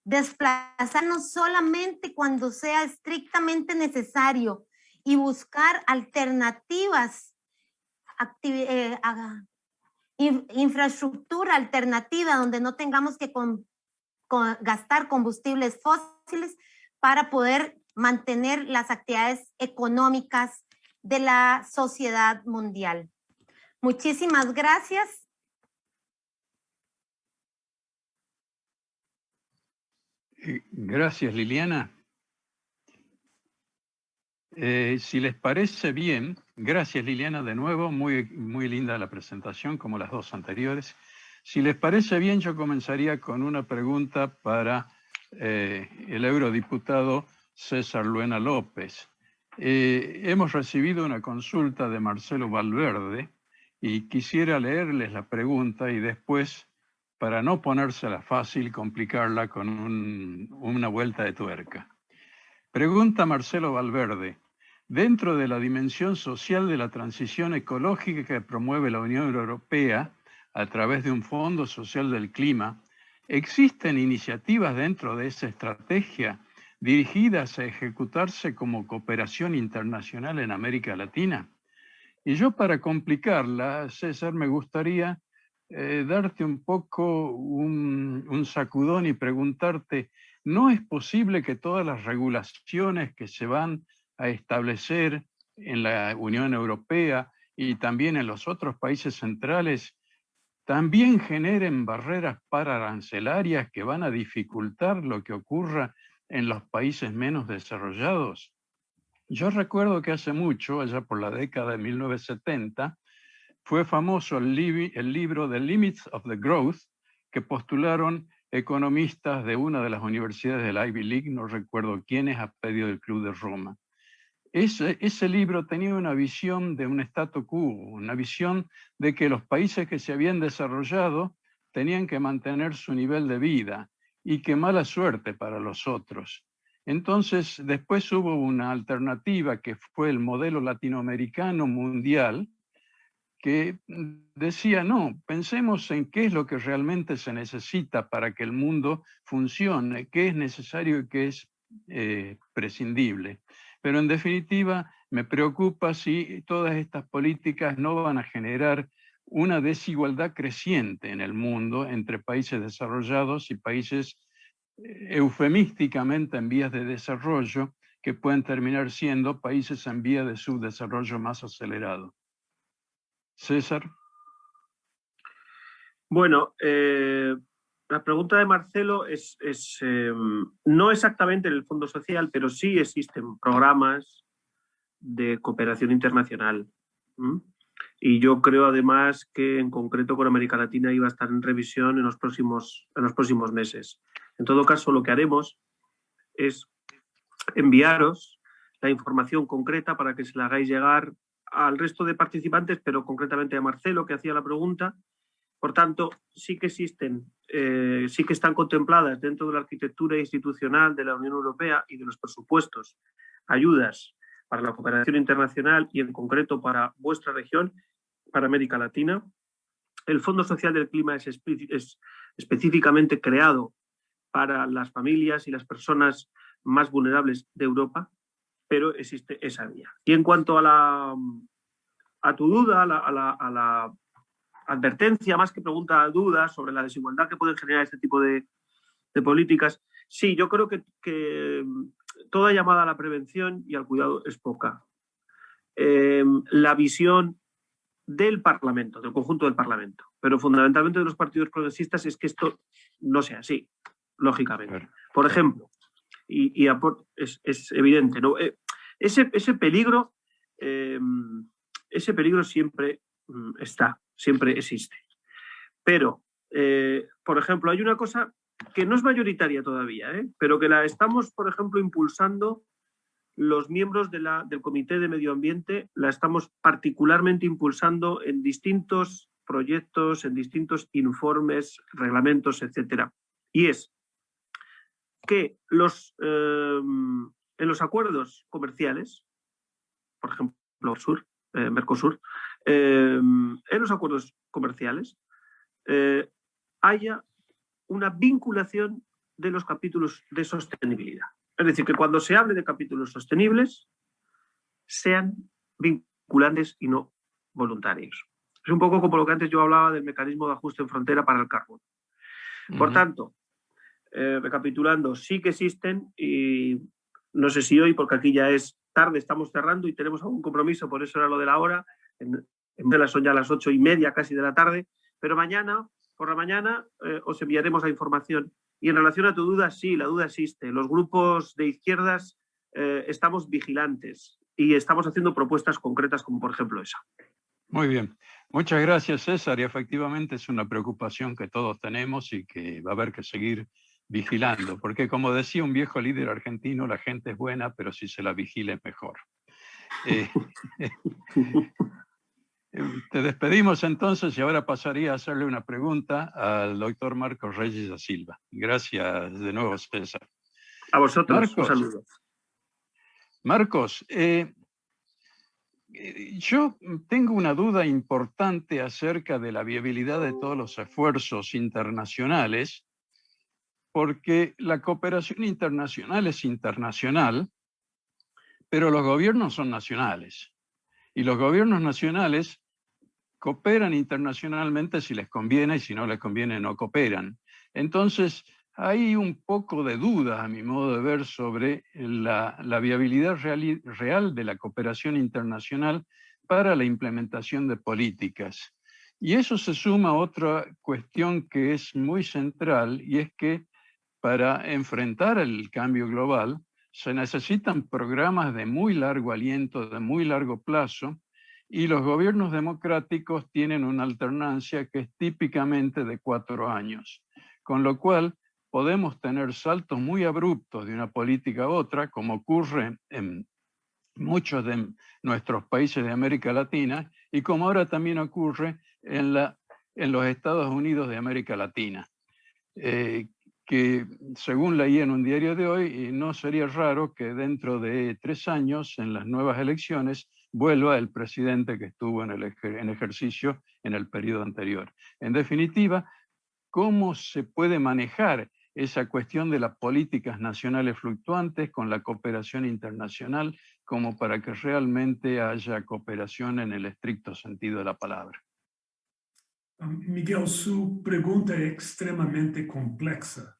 Desplazarnos solamente cuando sea estrictamente necesario y buscar alternativas, infraestructura alternativa donde no tengamos que gastar combustibles fósiles para poder mantener las actividades económicas de la sociedad mundial. Muchísimas gracias. Gracias, Liliana. Si les parece bien, gracias Liliana de nuevo, muy linda la presentación como las 2 anteriores. Si les parece bien, yo comenzaría con una pregunta para el eurodiputado César Luena López. Hemos recibido una consulta de Marcelo Valverde y quisiera leerles la pregunta y después, para no ponérsela fácil, complicarla con una vuelta de tuerca. Pregunta Marcelo Valverde: dentro de la dimensión social de la transición ecológica que promueve la Unión Europea a través de un Fondo Social del Clima, ¿existen iniciativas dentro de esa estrategia dirigidas a ejecutarse como cooperación internacional en América Latina? Y yo, para complicarla, César, me gustaría darte un poco un sacudón y preguntarte, ¿no es posible que todas las regulaciones que se van a establecer en la Unión Europea y también en los otros países centrales también generen barreras pararancelarias que van a dificultar lo que ocurra en los países menos desarrollados? Yo recuerdo que hace mucho, allá por la década de 1970, fue famoso el libro The Limits of the Growth, que postularon economistas de una de las universidades del Ivy League, no recuerdo quiénes, a pedido del Club de Roma. Ese libro tenía una visión de un statu quo, una visión de que los países que se habían desarrollado tenían que mantener su nivel de vida y que mala suerte para los otros. Entonces, después hubo una alternativa que fue el modelo latinoamericano mundial, que decía, no, pensemos en qué es lo que realmente se necesita para que el mundo funcione, qué es necesario y qué es prescindible. Pero en definitiva, me preocupa si todas estas políticas no van a generar una desigualdad creciente en el mundo entre países desarrollados y países eufemísticamente en vías de desarrollo, que pueden terminar siendo países en vías de subdesarrollo más acelerado. César. Bueno, la pregunta de Marcelo es no exactamente en el Fondo Social, pero sí existen programas de cooperación internacional. Y yo creo además que en concreto con América Latina iba a estar en revisión en los próximos meses. En todo caso, lo que haremos es enviaros la información concreta para que se la hagáis llegar al resto de participantes, pero concretamente a Marcelo, que hacía la pregunta. Por tanto, sí que existen, sí que están contempladas dentro de la arquitectura institucional de la Unión Europea y de los presupuestos ayudas para la cooperación internacional y en concreto para vuestra región, para América Latina. El Fondo Social del Clima es específicamente creado para las familias y las personas más vulnerables de Europa, pero existe esa vía. Y en cuanto a tu duda, a la advertencia, más que pregunta, duda sobre la desigualdad que pueden generar este tipo de políticas, sí, yo creo que toda llamada a la prevención y al cuidado es poca. La visión del Parlamento, del conjunto del Parlamento, pero fundamentalmente de los partidos progresistas, es que esto no sea así, lógicamente. Por ejemplo, y es evidente, ¿no? Ese peligro siempre está, siempre existe. Pero, por ejemplo, hay una cosa que no es mayoritaria todavía, pero que la estamos, por ejemplo, impulsando los miembros del Comité de Medio Ambiente, la estamos particularmente impulsando en distintos proyectos, en distintos informes, reglamentos, etcétera. Y es que en los acuerdos comerciales, por ejemplo, Mercosur, en los acuerdos comerciales haya una vinculación de los capítulos de sostenibilidad. Es decir, que cuando se hable de capítulos sostenibles sean vinculantes y no voluntarios. Es un poco como lo que antes yo hablaba del mecanismo de ajuste en frontera para el carbón. Por tanto, recapitulando, sí que existen y no sé si hoy, porque aquí ya es tarde, estamos cerrando y tenemos algún compromiso, por eso era lo de la hora, son ya las 8:30 casi de la tarde, pero mañana, por la mañana, os enviaremos la información. Y en relación a tu duda, sí, la duda existe. Los grupos de izquierdas estamos vigilantes y estamos haciendo propuestas concretas como por ejemplo esa. Muy bien. Muchas gracias, César. Y efectivamente es una preocupación que todos tenemos y que va a haber que seguir vigilando. Porque como decía un viejo líder argentino, la gente es buena, pero si se la vigila es mejor. Te despedimos entonces y ahora pasaría a hacerle una pregunta al doctor Marcos Reyes da Silva. Gracias de nuevo, César. A vosotros, Marcos, un saludo. Marcos, yo tengo una duda importante acerca de la viabilidad de todos los esfuerzos internacionales, porque la cooperación internacional es internacional, pero los gobiernos son nacionales. Y los gobiernos nacionales cooperan internacionalmente si les conviene y si no les conviene no cooperan. Entonces, hay un poco de dudas, a mi modo de ver, sobre la viabilidad real de la cooperación internacional para la implementación de políticas. Y eso se suma a otra cuestión que es muy central, y es que para enfrentar el cambio global se necesitan programas de muy largo aliento, de muy largo plazo, y los gobiernos democráticos tienen una alternancia que es típicamente de 4 años, con lo cual podemos tener saltos muy abruptos de una política a otra, como ocurre en muchos de nuestros países de América Latina y como ahora también ocurre en los Estados Unidos de América Latina. Que según leí en un diario de hoy, no sería raro que dentro de 3 años, en las nuevas elecciones, vuelva el presidente que estuvo en ejercicio en el periodo anterior. En definitiva, ¿cómo se puede manejar esa cuestión de las políticas nacionales fluctuantes con la cooperación internacional como para que realmente haya cooperación en el estricto sentido de la palabra? Miguel, su pregunta es extremadamente compleja.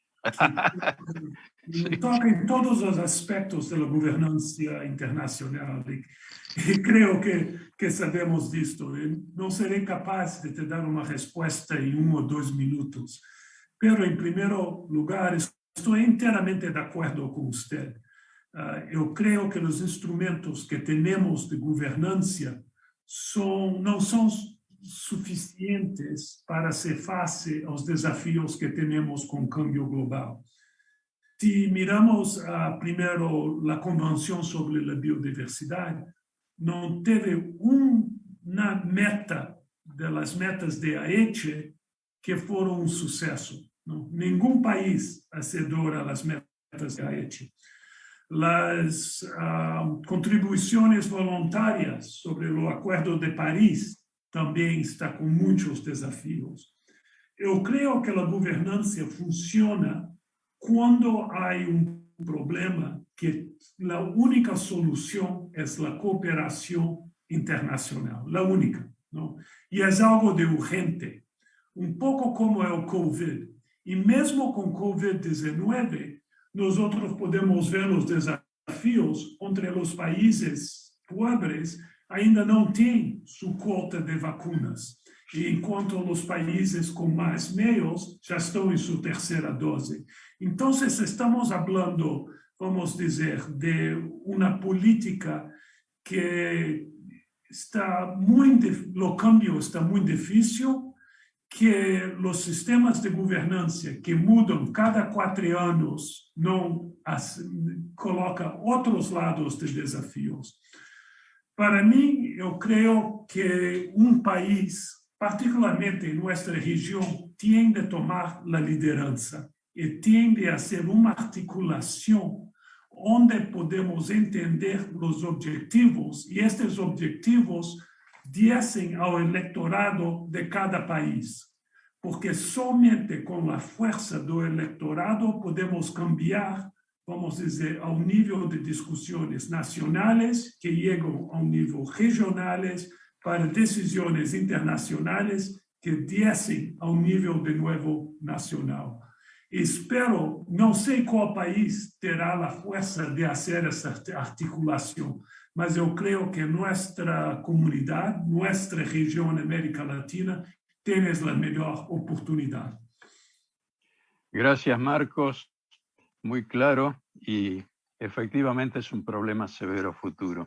Sí. Toca en todos los aspectos de la gobernanza internacional y creo que sabemos de esto. No seré capaz de te dar una respuesta en 1 o 2 minutos, pero en primer lugar estoy enteramente de acuerdo con usted. Yo creo que los instrumentos que tenemos de gobernanza no son suficientes para hacer face aos desafios que tenemos con cambio global. Si miramos primero la Convención sobre la Biodiversidad, no teve una meta de las metas de Aichi que fueron un suceso. ¿No? Ningún país accedió a las metas de Aichi. Las contribuciones voluntarias sobre el Acuerdo de París también está con muchos desafíos. Yo creo que la gobernanza funciona cuando hay un problema que la única solución es la cooperación internacional, la única, ¿no? Y es algo de urgente, un poco como el COVID. Y mesmo con COVID-19, nosotros podemos ver los desafíos entre los países pobres ainda não tem sua cota de vacinas, enquanto os países com mais meios já estão em sua 3ª dose. Então, estamos falando, vamos dizer, de uma política que está muito, o cambio está muito difícil, que os sistemas de governança que mudam cada 4 anos não colocam outros lados de desafios. Para mim, eu creio que país, particularmente em nossa região, tem de tomar a liderança e tem de fazer uma articulação onde podemos entender os objetivos e estes objetivos dessem ao eleitorado de cada país. Porque somente com a força do eleitorado podemos cambiar, vamos dizer, ao nível de discussões nacionais que chegam ao nível regionais para decisões internacionais que descem ao nível de novo nacional. Espero, não sei qual país terá a força de fazer essa articulação, mas eu creio que nossa comunidade, nossa região América Latina, tem a melhor oportunidade. Gracias, Marcos. Muy claro y efectivamente es un problema severo futuro.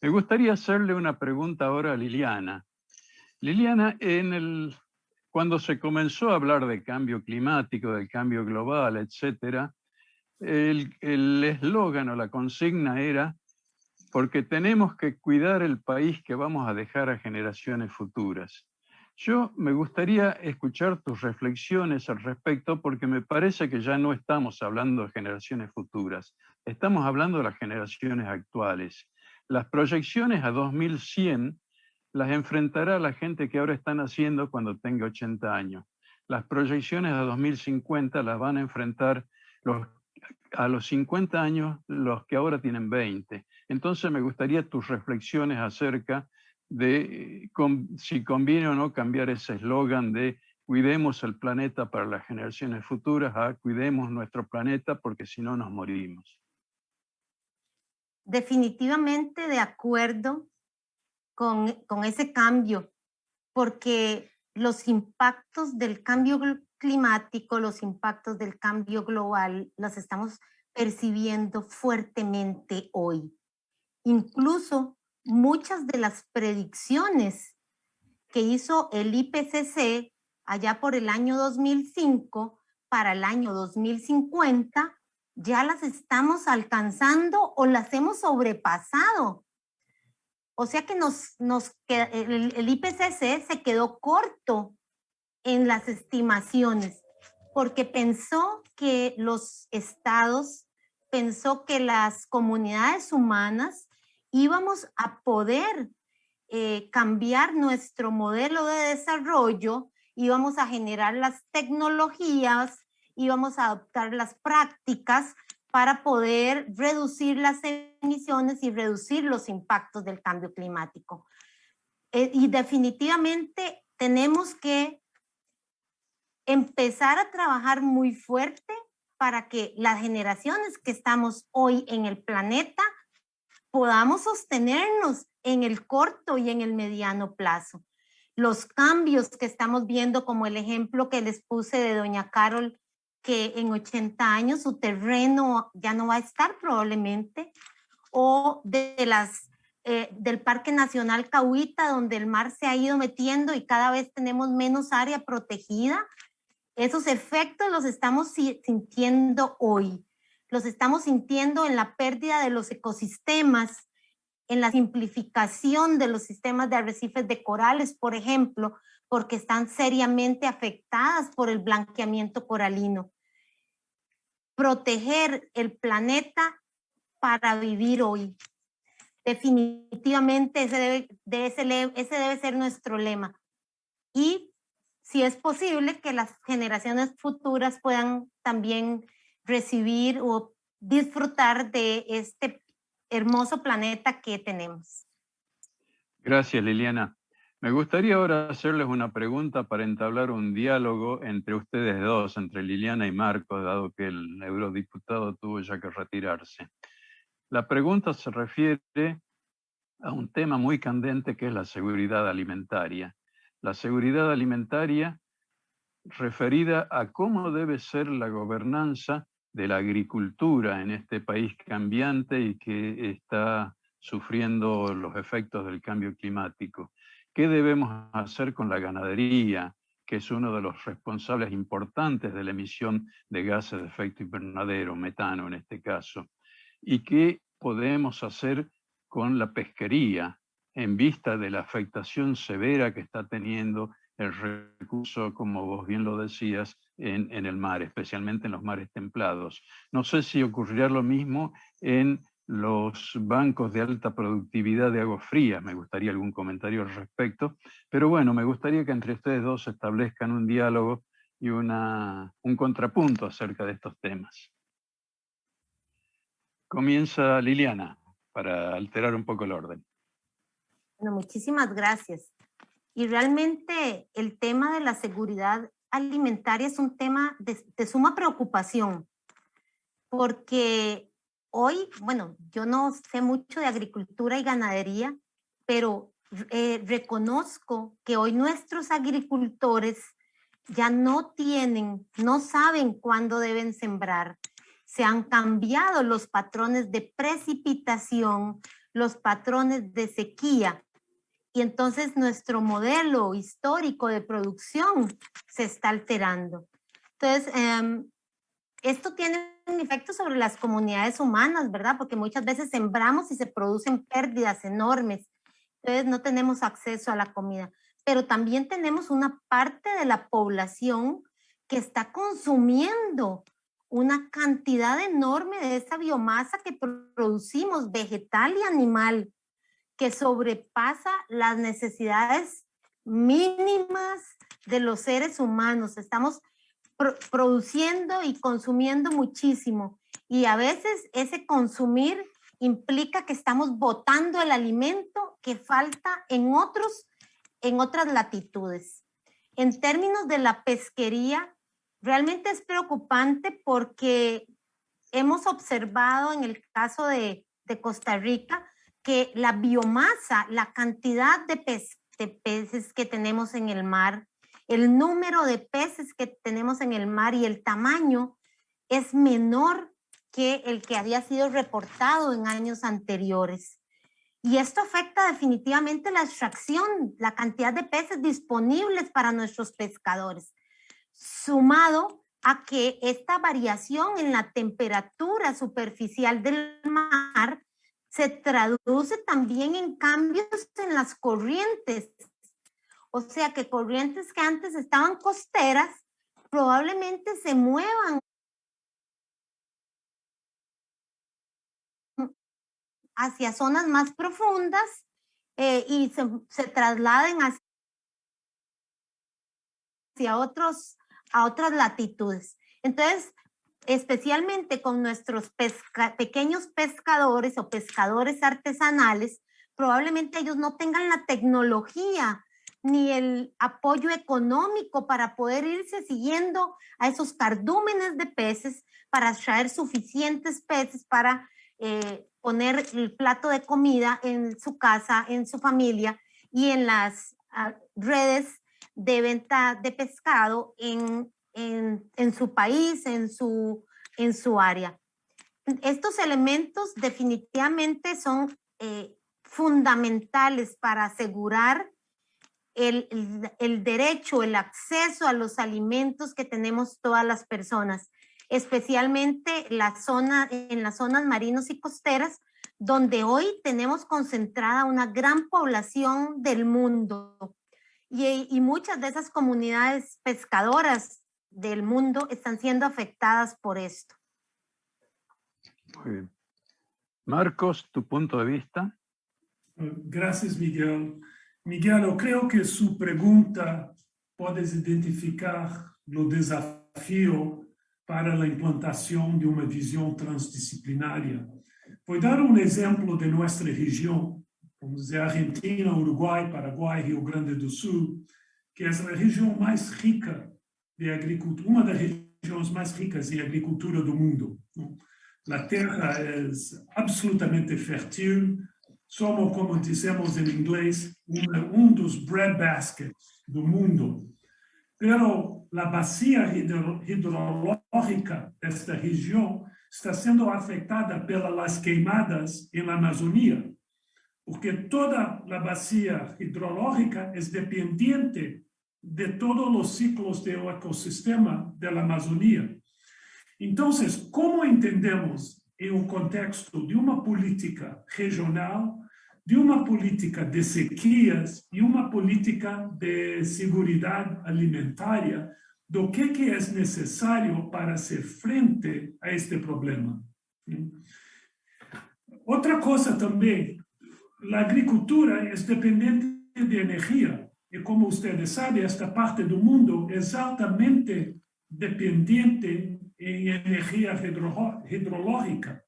Me gustaría hacerle una pregunta ahora a Liliana. Liliana, cuando se comenzó a hablar de cambio climático, del cambio global, etcétera, el eslogan o la consigna era porque tenemos que cuidar el país que vamos a dejar a generaciones futuras. Yo me gustaría escuchar tus reflexiones al respecto porque me parece que ya no estamos hablando de generaciones futuras, estamos hablando de las generaciones actuales. Las proyecciones a 2100 las enfrentará la gente que ahora está naciendo cuando tenga 80 años. Las proyecciones a 2050 las van a enfrentar a los 50 años los que ahora tienen 20. Entonces me gustaría tus reflexiones acerca de si conviene o no cambiar ese eslogan de cuidemos el planeta para las generaciones futuras a cuidemos nuestro planeta porque si no nos morimos. Definitivamente de acuerdo con ese cambio, porque los impactos del cambio climático, los impactos del cambio global, los estamos percibiendo fuertemente hoy. Incluso muchas de las predicciones que hizo el IPCC allá por el año 2005 para el año 2050, ya las estamos alcanzando o las hemos sobrepasado. O sea que el IPCC se quedó corto en las estimaciones porque pensó que los estados, pensó que las comunidades humanas íbamos a poder cambiar nuestro modelo de desarrollo, íbamos a generar las tecnologías, íbamos a adoptar las prácticas para poder reducir las emisiones y reducir los impactos del cambio climático. Y definitivamente tenemos que empezar a trabajar muy fuerte para que las generaciones que estamos hoy en el planeta podamos sostenernos en el corto y en el mediano plazo. Los cambios que estamos viendo, como el ejemplo que les puse de doña Carol, que en 80 años su terreno ya no va a estar probablemente, o del Parque Nacional Cahuita, donde el mar se ha ido metiendo y cada vez tenemos menos área protegida. Esos efectos los estamos sintiendo hoy. Los estamos sintiendo en la pérdida de los ecosistemas, en la simplificación de los sistemas de arrecifes de corales, por ejemplo, porque están seriamente afectadas por el blanqueamiento coralino. Proteger el planeta para vivir hoy. Definitivamente ese debe ser nuestro lema. Y si es posible que las generaciones futuras puedan también recibir o disfrutar de este hermoso planeta que tenemos. Gracias, Liliana. Me gustaría ahora hacerles una pregunta para entablar un diálogo entre ustedes dos, entre Liliana y Marco, dado que el eurodiputado tuvo ya que retirarse. La pregunta se refiere a un tema muy candente que es la seguridad alimentaria. La seguridad alimentaria referida a cómo debe ser la gobernanza de la agricultura en este país cambiante y que está sufriendo los efectos del cambio climático. ¿Qué debemos hacer con la ganadería, que es uno de los responsables importantes de la emisión de gases de efecto invernadero, metano en este caso? ¿Y qué podemos hacer con la pesquería en vista de la afectación severa que está teniendo el recurso, como vos bien lo decías, en el mar, especialmente en los mares templados? No sé si ocurrirá lo mismo en los bancos de alta productividad de agua fría. Me gustaría algún comentario al respecto. Pero bueno, me gustaría que entre ustedes dos establezcan un diálogo y un contrapunto acerca de estos temas. Comienza Liliana, para alterar un poco el orden. Bueno, muchísimas gracias. Y realmente el tema de la seguridad alimentaria es un tema de suma preocupación, porque hoy, bueno, yo no sé mucho de agricultura y ganadería, pero reconozco que hoy nuestros agricultores ya no saben cuándo deben sembrar. Se han cambiado los patrones de precipitación, los patrones de sequía. Y entonces nuestro modelo histórico de producción se está alterando. Entonces, esto tiene un efecto sobre las comunidades humanas, ¿verdad? Porque muchas veces sembramos y se producen pérdidas enormes. Entonces no tenemos acceso a la comida. Pero también tenemos una parte de la población que está consumiendo una cantidad enorme de esa biomasa que producimos, vegetal y animal, que sobrepasa las necesidades mínimas de los seres humanos. Estamos produciendo y consumiendo muchísimo. Y a veces ese consumir implica que estamos botando el alimento que falta en otras latitudes. En términos de la pesquería, realmente es preocupante porque hemos observado en el caso de Costa Rica que la biomasa, la cantidad de peces que tenemos en el mar, el número de peces que tenemos en el mar y el tamaño es menor que el que había sido reportado en años anteriores. Y esto afecta definitivamente la extracción, la cantidad de peces disponibles para nuestros pescadores, sumado a que esta variación en la temperatura superficial del mar se traduce también en cambios en las corrientes. O sea que corrientes que antes estaban costeras probablemente se muevan hacia zonas más profundas y se trasladen a otras latitudes. Entonces, especialmente con nuestros pequeños pescadores o pescadores artesanales, probablemente ellos no tengan la tecnología ni el apoyo económico para poder irse siguiendo a esos cardúmenes de peces para traer suficientes peces para poner el plato de comida en su casa, en su familia y en las redes de venta de pescado en su país, en su área. Estos elementos definitivamente son fundamentales para asegurar el derecho, el acceso a los alimentos que tenemos todas las personas, especialmente en las zonas marinos y costeras, donde hoy tenemos concentrada una gran población del mundo. Y muchas de esas comunidades pescadoras del mundo están siendo afectadas por esto. Muy bien. Marcos, tu punto de vista. Gracias, Miguel. Miguel, eu creo que su pregunta puedes identificar el desafío para la implantación de una visión transdisciplinaria. Voy a dar un ejemplo de nuestra región, vamos dizer, Argentina, Uruguai, Paraguai, Rio Grande do Sul, que é a região mais rica de agricultura, uma das regiões mais ricas de agricultura do mundo. A terra é absolutamente fértil, somos, como dizemos em inglês, dos breadbaskets do mundo. Pero a bacia hidrológica desta região está sendo afetada pelas queimadas na Amazônia, porque toda a bacia hidrológica é dependente de todos os ciclos do ecossistema da Amazônia. Então, como entendemos em um contexto de uma política regional, de uma política de sequias e uma política de segurança alimentar, do que é necessário para ser frente a este problema? Outra coisa também, a agricultura é dependente de energia. E como vocês sabem, esta parte do mundo é altamente dependente em energia hidrológica.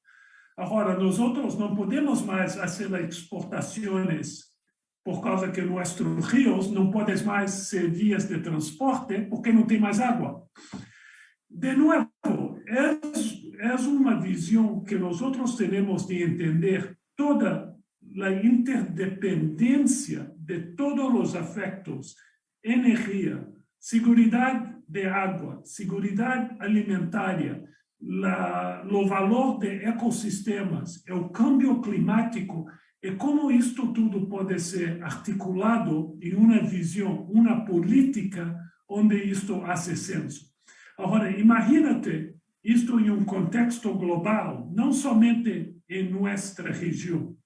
Agora, nós não podemos mais fazer exportações por causa que nossos rios não podem mais ser vias de transporte porque não tem mais água. De novo, é uma visão que nós temos de entender toda a interdependência de todos os aspectos: energia, segurança de água, segurança alimentar, o valor de ecossistemas, o câmbio climático, e como isto tudo pode ser articulado em uma visão, uma política onde isto hace senso. Agora, imagínate isto em um contexto global, não somente em nossa região.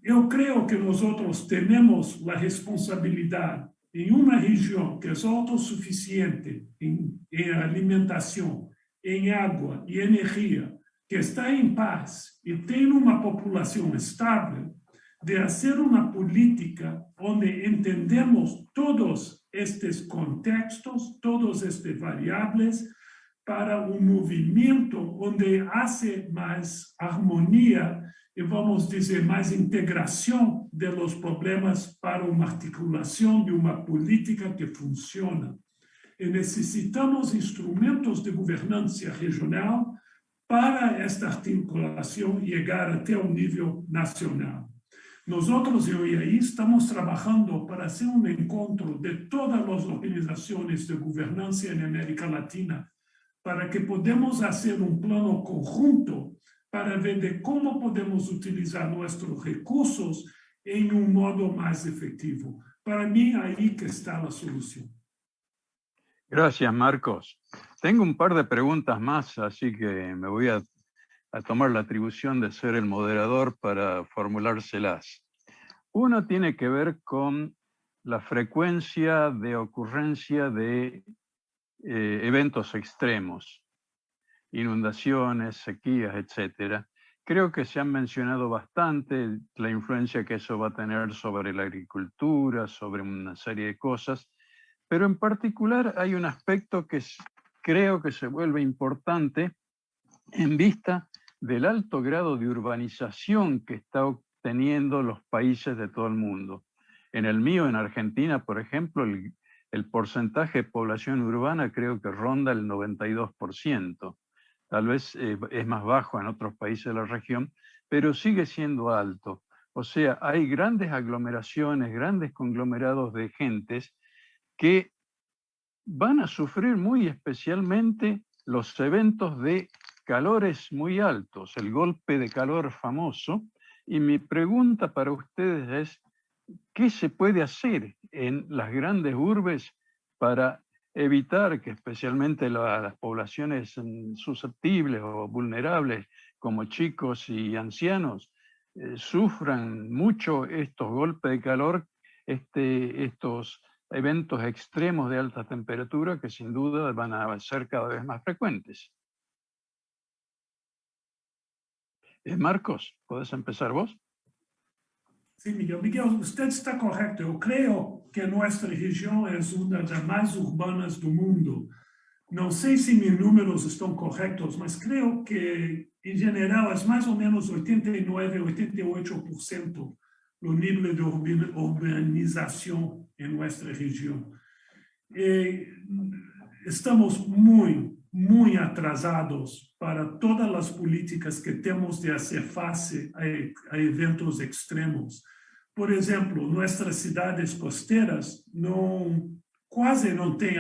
Eu creio que nós temos a responsabilidade em uma região que é autossuficiente em alimentação, em água e energia, que está em paz e tem uma população estável, de fazer uma política onde entendemos todos estes contextos, todos estes variáveis, para un movimiento donde hace más armonía y vamos a decir más integración de los problemas para una articulación de una política que funciona. Y necesitamos instrumentos de gobernanza regional para esta articulación llegar até un nivel nacional. Nosotros en IAI estamos trabajando para hacer un encuentro de todas las organizaciones de gobernanza en América Latina para que podamos hacer un plano conjunto para ver de cómo podemos utilizar nuestros recursos en un modo más efectivo. Para mí, ahí que está la solución. Gracias, Marcos. Tengo un par de preguntas más, así que me voy a tomar la atribución de ser el moderador para formulárselas. Una tiene que ver con la frecuencia de ocurrencia de eventos extremos, inundaciones, sequías, etc. Creo que se han mencionado bastante la influencia que eso va a tener sobre la agricultura, sobre una serie de cosas, pero en particular hay un aspecto que creo que se vuelve importante en vista del alto grado de urbanización que está obteniendo los países de todo el mundo. En el mío, en Argentina, por ejemplo, el porcentaje de población urbana creo que ronda el 92%. Tal vez es más bajo en otros países de la región, pero sigue siendo alto. O sea, hay grandes aglomeraciones, grandes conglomerados de gentes que van a sufrir muy especialmente los eventos de calores muy altos, el golpe de calor famoso. Y mi pregunta para ustedes es, ¿qué se puede hacer en las grandes urbes para evitar que especialmente las poblaciones susceptibles o vulnerables, como chicos y ancianos, sufran mucho estos golpes de calor, estos eventos extremos de alta temperatura que sin duda van a ser cada vez más frecuentes? Marcos, ¿puedes empezar vos? Sí, Miguel. Miguel, usted está correcto. Yo creo que nuestra región es una de las más urbanas del mundo. No sé si mis números están correctos, mas creo que en general es más o menos 89-88% el nivel de urbanización en nuestra región. Estamos muy atrasados para todas las políticas que tenemos de hacer face a eventos extremos. Por ejemplo, nuestras ciudades costeras quase não têm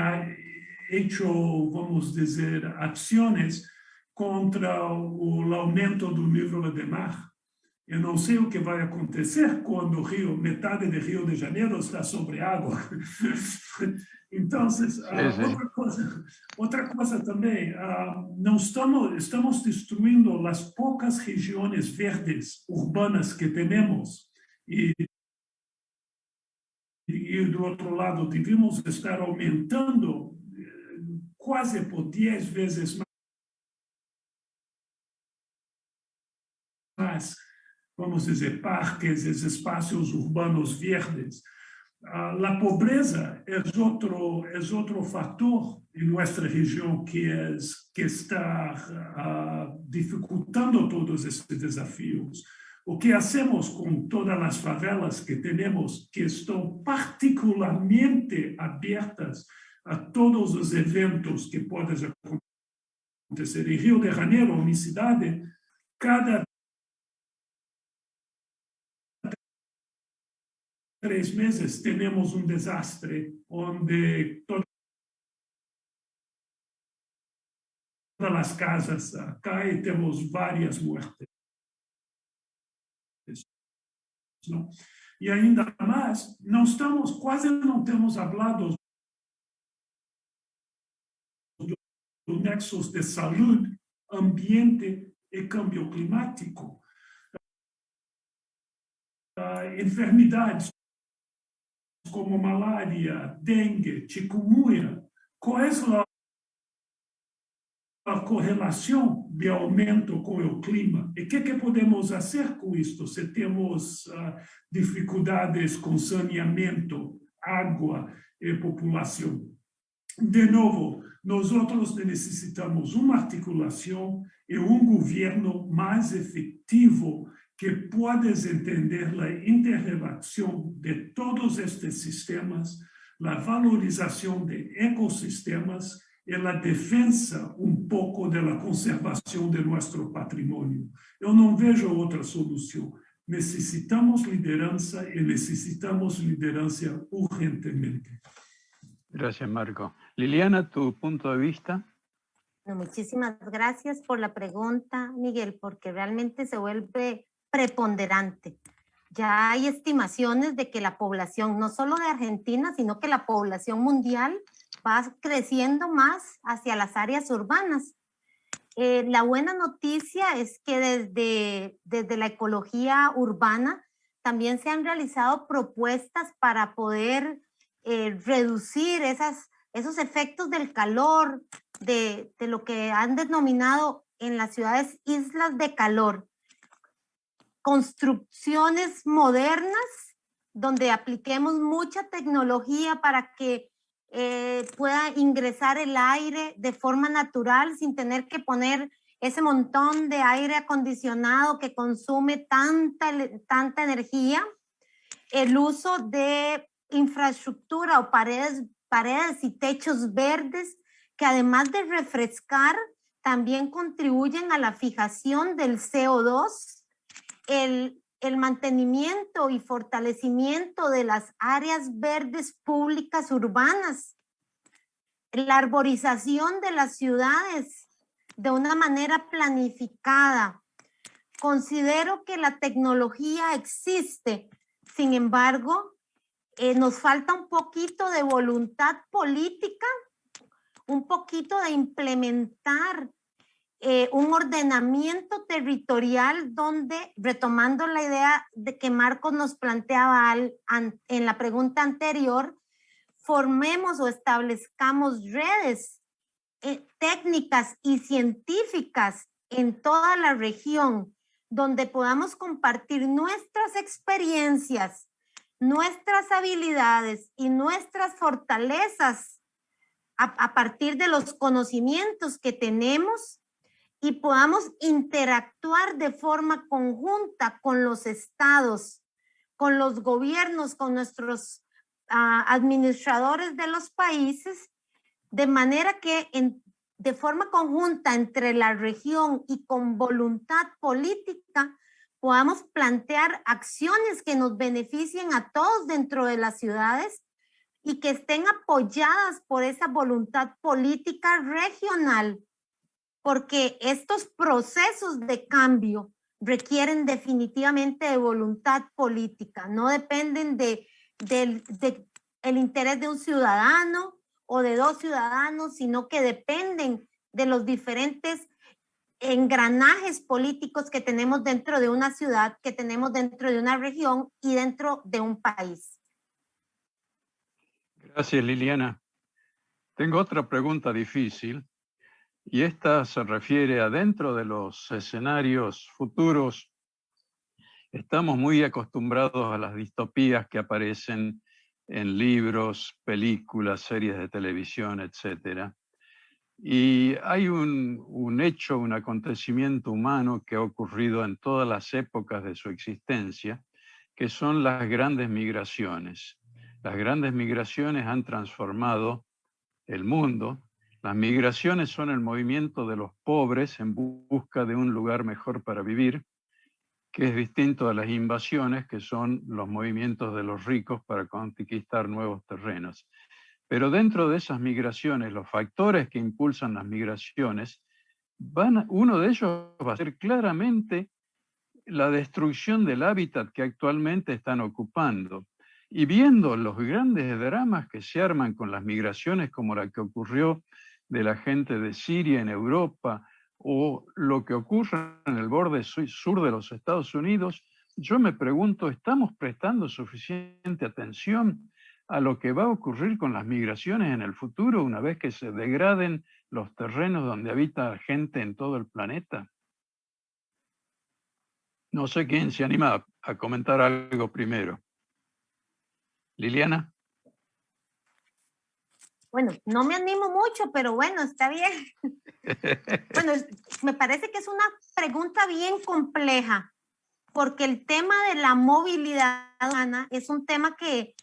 hecho, vamos dizer, acciones contra o aumento do nível do mar. Eu não sei o que vai acontecer quando metade do Rio de Janeiro está sobre água. Então, outra coisa também, estamos destruindo as poucas regiões verdes urbanas que temos e do outro lado devemos estar aumentando quase por 10 vezes mais, vamos dizer, parques, espaços urbanos verdes. A pobreza é outro fator em nossa região que está dificultando todos esses desafios. O que hacemos com todas as favelas que temos, que estão particularmente abertas a todos os eventos que podem acontecer. Em Rio de Janeiro, minha cidade, cada 3 meses temos um desastre onde todas as casas caem e temos várias mortes. Não? E ainda mais, quase não temos falado do nexo de saúde, ambiente e câmbio climático. Enfermidades como malária, dengue, chikungunya, qual é a correlação de aumento com o clima? E o que podemos fazer com isto? Se temos dificuldades com saneamento, água e população. De nuevo, nosotros necesitamos una articulación y un gobierno más efectivo que pueda entender la interrelación de todos estos sistemas, la valorización de ecosistemas y la defensa un poco de la conservación de nuestro patrimonio. Yo no veo otra solución. Necesitamos lideranza y necesitamos lideranza urgentemente. Gracias, Marco. Liliana, tu punto de vista. Bueno, muchísimas gracias por la pregunta, Miguel, porque realmente se vuelve preponderante. Ya hay estimaciones de que la población, no solo de Argentina, sino que la población mundial va creciendo más hacia las áreas urbanas. La buena noticia es que desde la ecología urbana también se han realizado propuestas para poder reducir esos efectos del calor, de lo que han denominado en las ciudades islas de calor. Construcciones modernas donde apliquemos mucha tecnología para que pueda ingresar el aire de forma natural sin tener que poner ese montón de aire acondicionado que consume tanta energía. El uso de infraestructura o paredes y techos verdes que además de refrescar también contribuyen a la fijación del CO2, el mantenimiento y fortalecimiento de las áreas verdes públicas urbanas, la arborización de las ciudades de una manera planificada. Considero que la tecnología existe, sin embargo, nos falta un poquito de voluntad política, un poquito de implementar un ordenamiento territorial donde, retomando la idea de que Marcos nos planteaba en la pregunta anterior, formemos o establezcamos redes técnicas y científicas en toda la región donde podamos compartir nuestras experiencias, nuestras habilidades y nuestras fortalezas a partir de los conocimientos que tenemos y podamos interactuar de forma conjunta con los estados, con los gobiernos, con nuestros administradores de los países, de manera que de forma conjunta entre la región y con voluntad política podamos plantear acciones que nos beneficien a todos dentro de las ciudades y que estén apoyadas por esa voluntad política regional, porque estos procesos de cambio requieren definitivamente de voluntad política, no dependen del interés de un ciudadano o de dos ciudadanos, sino que dependen de los diferentes engranajes políticos que tenemos dentro de una ciudad, que tenemos dentro de una región y dentro de un país. Gracias, Liliana. Tengo otra pregunta difícil y esta se refiere a dentro de los escenarios futuros. Estamos muy acostumbrados a las distopías que aparecen en libros, películas, series de televisión, etc. Y hay un hecho, un acontecimiento humano que ha ocurrido en todas las épocas de su existencia, que son las grandes migraciones. Las grandes migraciones han transformado el mundo. Las migraciones son el movimiento de los pobres en busca de un lugar mejor para vivir, que es distinto a las invasiones, que son los movimientos de los ricos para conquistar nuevos terrenos. Pero dentro de esas migraciones, los factores que impulsan las migraciones, uno de ellos va a ser claramente la destrucción del hábitat que actualmente están ocupando. Y viendo los grandes dramas que se arman con las migraciones, como la que ocurrió de la gente de Siria en Europa, o lo que ocurre en el borde sur de los Estados Unidos, yo me pregunto, ¿estamos prestando suficiente atención a lo que va a ocurrir con las migraciones en el futuro una vez que se degraden los terrenos donde habita gente en todo el planeta? No sé quién se anima a comentar algo primero. Liliana. Bueno, no me animo mucho, pero bueno, está bien. Bueno, me parece que es una pregunta bien compleja, porque el tema de la movilidad humana es un tema que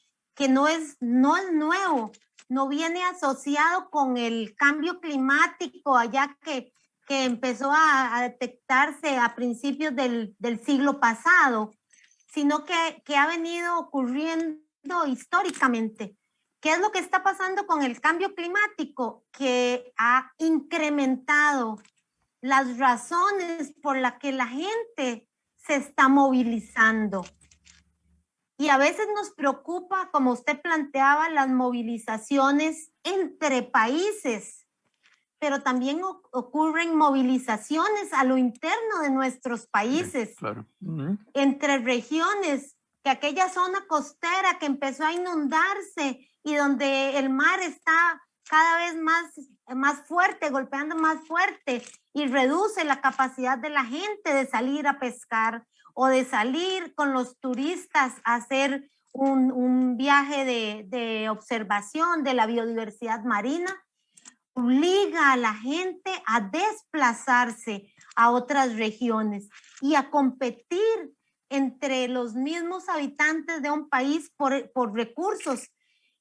no es nuevo, no viene asociado con el cambio climático allá que empezó a detectarse a principios del siglo pasado, sino que ha venido ocurriendo históricamente. ¿Qué es lo que está pasando con el cambio climático? Que ha incrementado las razones por las que la gente se está movilizando. Y a veces nos preocupa, como usted planteaba, las movilizaciones entre países, pero también ocurren movilizaciones a lo interno de nuestros países, Sí, claro. entre regiones, que aquella zona costera que empezó a inundarse y donde el mar está cada vez más fuerte, golpeando más fuerte y reduce la capacidad de la gente de salir a pescar o de salir con los turistas a hacer un viaje de observación de la biodiversidad marina, obliga a la gente a desplazarse a otras regiones y a competir entre los mismos habitantes de un país por recursos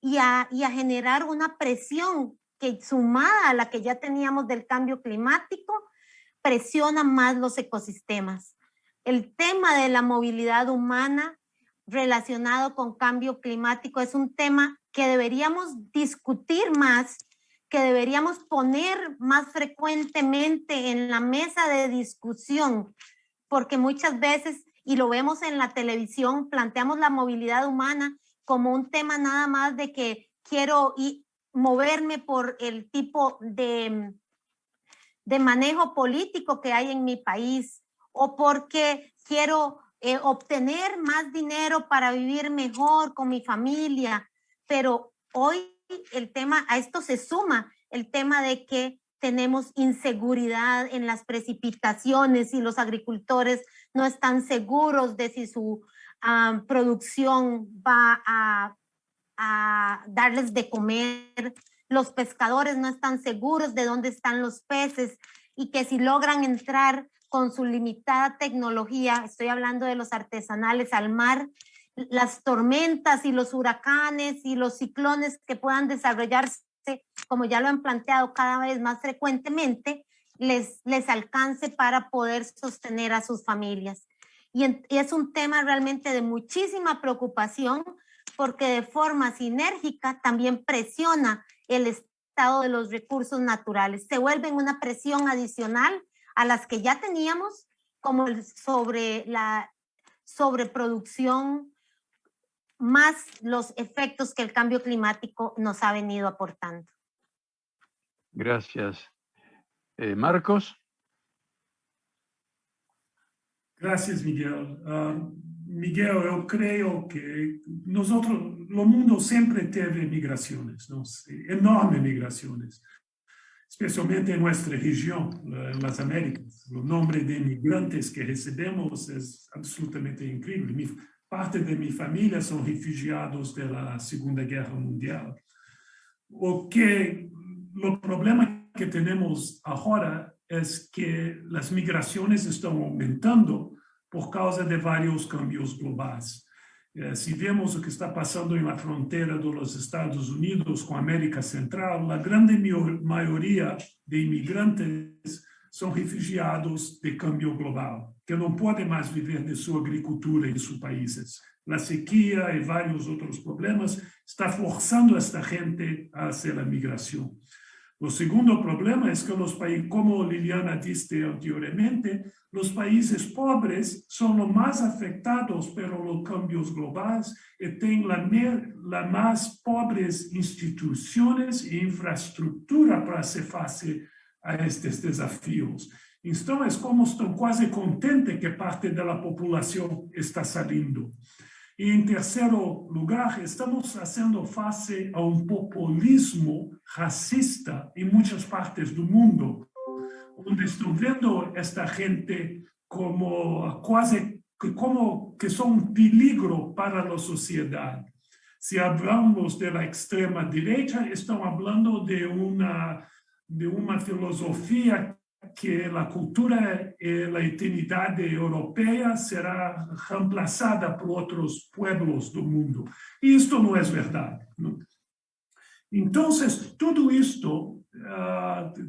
y a generar una presión que, sumada a la que ya teníamos del cambio climático, presiona más los ecosistemas. El tema de la movilidad humana relacionado con cambio climático es un tema que deberíamos discutir más, que deberíamos poner más frecuentemente en la mesa de discusión, porque muchas veces, y lo vemos en la televisión, planteamos la movilidad humana como un tema nada más de que quiero moverme por el tipo de manejo político que hay en mi país, o porque quiero obtener más dinero para vivir mejor con mi familia. Pero hoy el tema, a esto se suma el tema de que tenemos inseguridad en las precipitaciones y los agricultores no están seguros de si su producción va a darles de comer. Los pescadores no están seguros de dónde están los peces y que si logran entrar con su limitada tecnología, estoy hablando de los artesanales, al mar, las tormentas y los huracanes y los ciclones que puedan desarrollarse, como ya lo han planteado cada vez más frecuentemente, les alcance para poder sostener a sus familias. Y es un tema realmente de muchísima preocupación, porque de forma sinérgica también presiona el estado de los recursos naturales. Se vuelven una presión adicional a las que ya teníamos, como sobre la sobreproducción, más los efectos que el cambio climático nos ha venido aportando. Gracias. Marcos. Gracias, Miguel. Miguel, eu creio que nosotros, o mundo sempre teve migrações, não? Enormes migrações, especialmente em nossa região, nas Américas. O número de imigrantes que recebemos é absolutamente incrível. Parte de minha família são refugiados da Segunda Guerra Mundial. O problema que temos agora é que as migrações estão aumentando por causa de vários cambios globais. Se vemos o que está passando na fronteira dos Estados Unidos com a América Central, a grande maioria de imigrantes são refugiados de câmbio global, que não podem mais viver de sua agricultura em seus países. A sequia e vários outros problemas estão forçando esta gente a fazer a migração. O segundo problema é que os países, como Liliana disse anteriormente, os países pobres são os mais afetados pelos cambios globais e têm as mais pobres instituições e infraestrutura para se fazer a estes desafios. Então, é como estão quase contentes que parte da população está saindo. E, em terceiro lugar, estamos fazendo face a populismo racista em muitas partes do mundo, onde estão vendo esta gente como quase como que são um peligro para a sociedade. Si hablamos de la extrema derecha, estamos hablando de una filosofía que la cultura y la identidad europea será reemplazada por otros pueblos del mundo. Y esto no es verdad, ¿no? Entonces, todo esto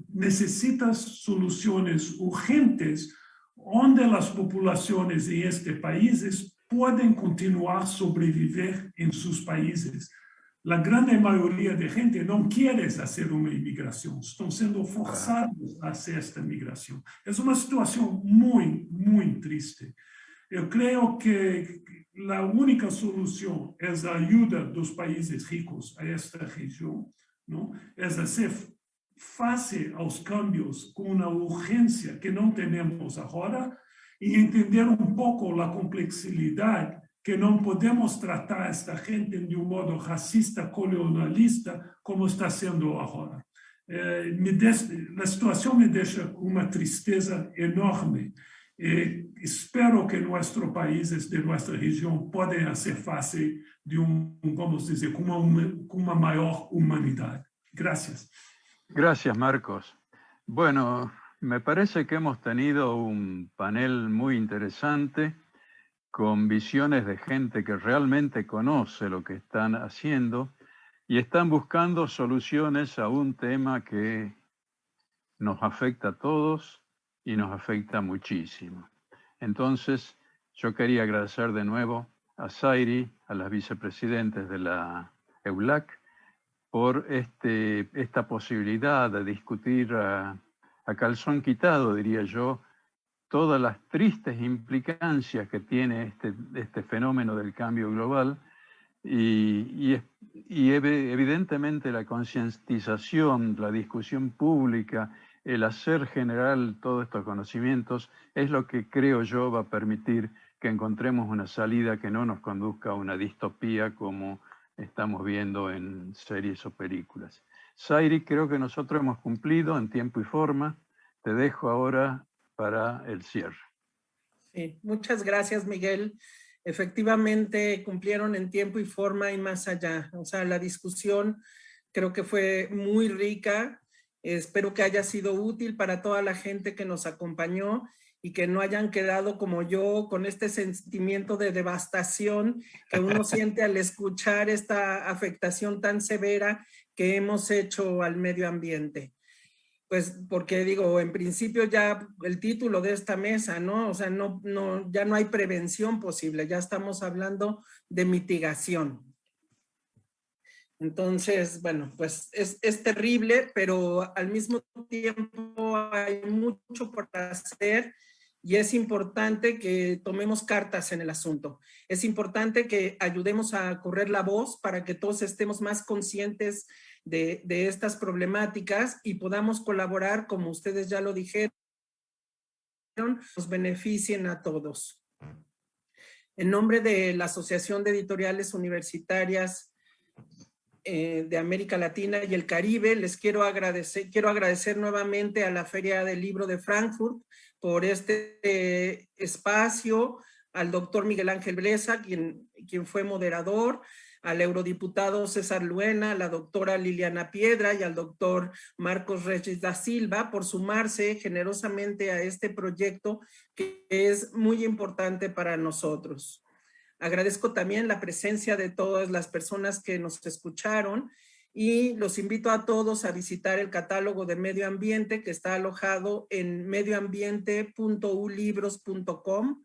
necesita soluciones urgentes donde las poblaciones en este país pueden continuar a sobrevivir en sus países. La gran mayoría de gente no quiere hacer una inmigración, están siendo forzados a hacer esta migración. Es una situación muy, muy triste. Yo creo que la única solución es la ayuda de los países ricos a esta región, ¿no? Es hacer face a los cambios con una urgencia que no tenemos ahora y entender un poco la complejidad que no podemos tratar a esta gente de un modo racista, colonialista, como está haciendo ahora. La situación me deja una tristeza enorme. Espero que nuestros países de nuestra región puedan hacer face de vamos decir, con una mayor humanidad. Gracias. Gracias, Marcos. Bueno, me parece que hemos tenido un panel muy interesante con visiones de gente que realmente conoce lo que están haciendo y están buscando soluciones a un tema que nos afecta a todos y nos afecta muchísimo. Entonces, yo quería agradecer de nuevo a Zairi, a las vicepresidentes de la EULAC, por esta posibilidad de discutir a calzón quitado, diría yo, todas las tristes implicancias que tiene este fenómeno del cambio global y evidentemente la concientización, la discusión pública, el hacer general todos estos conocimientos es lo que creo yo va a permitir que encontremos una salida que no nos conduzca a una distopía como estamos viendo en series o películas. Zairi, creo que nosotros hemos cumplido en tiempo y forma. Te dejo ahora para el cierre. Sí, muchas gracias, Miguel. Efectivamente, cumplieron en tiempo y forma y más allá. O sea, la discusión creo que fue muy rica. Espero que haya sido útil para toda la gente que nos acompañó y que no hayan quedado como yo con este sentimiento de devastación que uno siente al escuchar esta afectación tan severa que hemos hecho al medio ambiente. Pues porque digo, en principio ya el título de esta mesa, ¿no? O sea, ya no hay prevención posible, ya estamos hablando de mitigación. Entonces, bueno, pues es terrible, pero al mismo tiempo hay mucho por hacer y es importante que tomemos cartas en el asunto. Es importante que ayudemos a correr la voz para que todos estemos más conscientes de estas problemáticas y podamos colaborar, como ustedes ya lo dijeron, nos beneficien a todos. En nombre de la Asociación de Editoriales Universitarias de América Latina y el Caribe, les quiero agradecer nuevamente a la Feria del Libro de Frankfurt por este espacio, al doctor Miguel Ángel Blesa, quien fue moderador, al eurodiputado César Luena, a la doctora Liliana Piedra y al doctor Marcos Regis da Silva por sumarse generosamente a este proyecto que es muy importante para nosotros. Agradezco también la presencia de todas las personas que nos escucharon y los invito a todos a visitar el catálogo de medio ambiente que está alojado en medioambiente.ulibros.com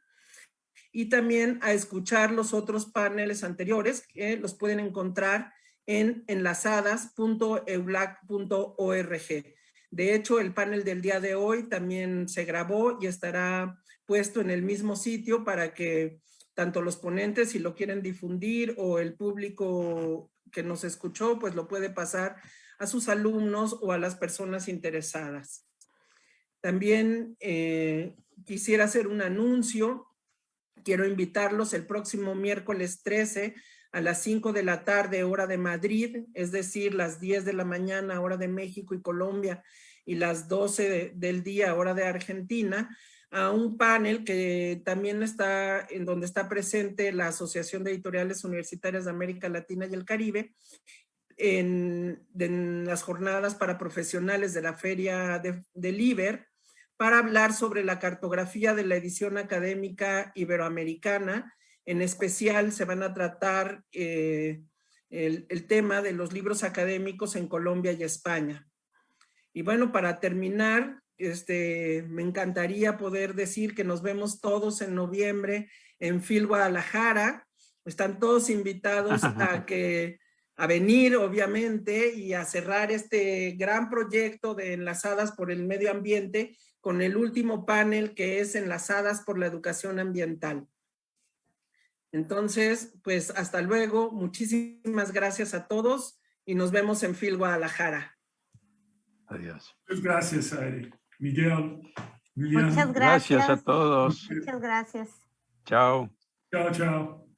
y también a escuchar los otros paneles anteriores que los pueden encontrar en enlazadas.eulac.org. De hecho, el panel del día de hoy también se grabó y estará puesto en el mismo sitio para que tanto los ponentes, si lo quieren difundir, o el público que nos escuchó, pues lo puede pasar a sus alumnos o a las personas interesadas. También quisiera hacer un anuncio. Quiero invitarlos el próximo miércoles 13 a las 5 de la tarde, hora de Madrid, es decir, las 10 de la mañana, hora de México y Colombia, y las 12 del día, hora de Argentina, a un panel que también está, en donde está presente la Asociación de Editoriales Universitarias de América Latina y el Caribe, en las jornadas para profesionales de la Feria del IBER, para hablar sobre la cartografía de la edición académica iberoamericana. En especial se van a tratar el tema de los libros académicos en Colombia y España. Y bueno, para terminar, me encantaría poder decir que nos vemos todos en noviembre en FIL Guadalajara. Están todos invitados a venir, obviamente, y a cerrar este gran proyecto de Enlazadas por el Medio Ambiente con el último panel, que es Enlazadas por la Educación Ambiental. Entonces, pues hasta luego. Muchísimas gracias a todos y nos vemos en FIL Guadalajara. Adiós. Muchas gracias, Aire. Miguel. Muchas gracias. Gracias a todos. Muchas gracias. Chao. Chao, chao.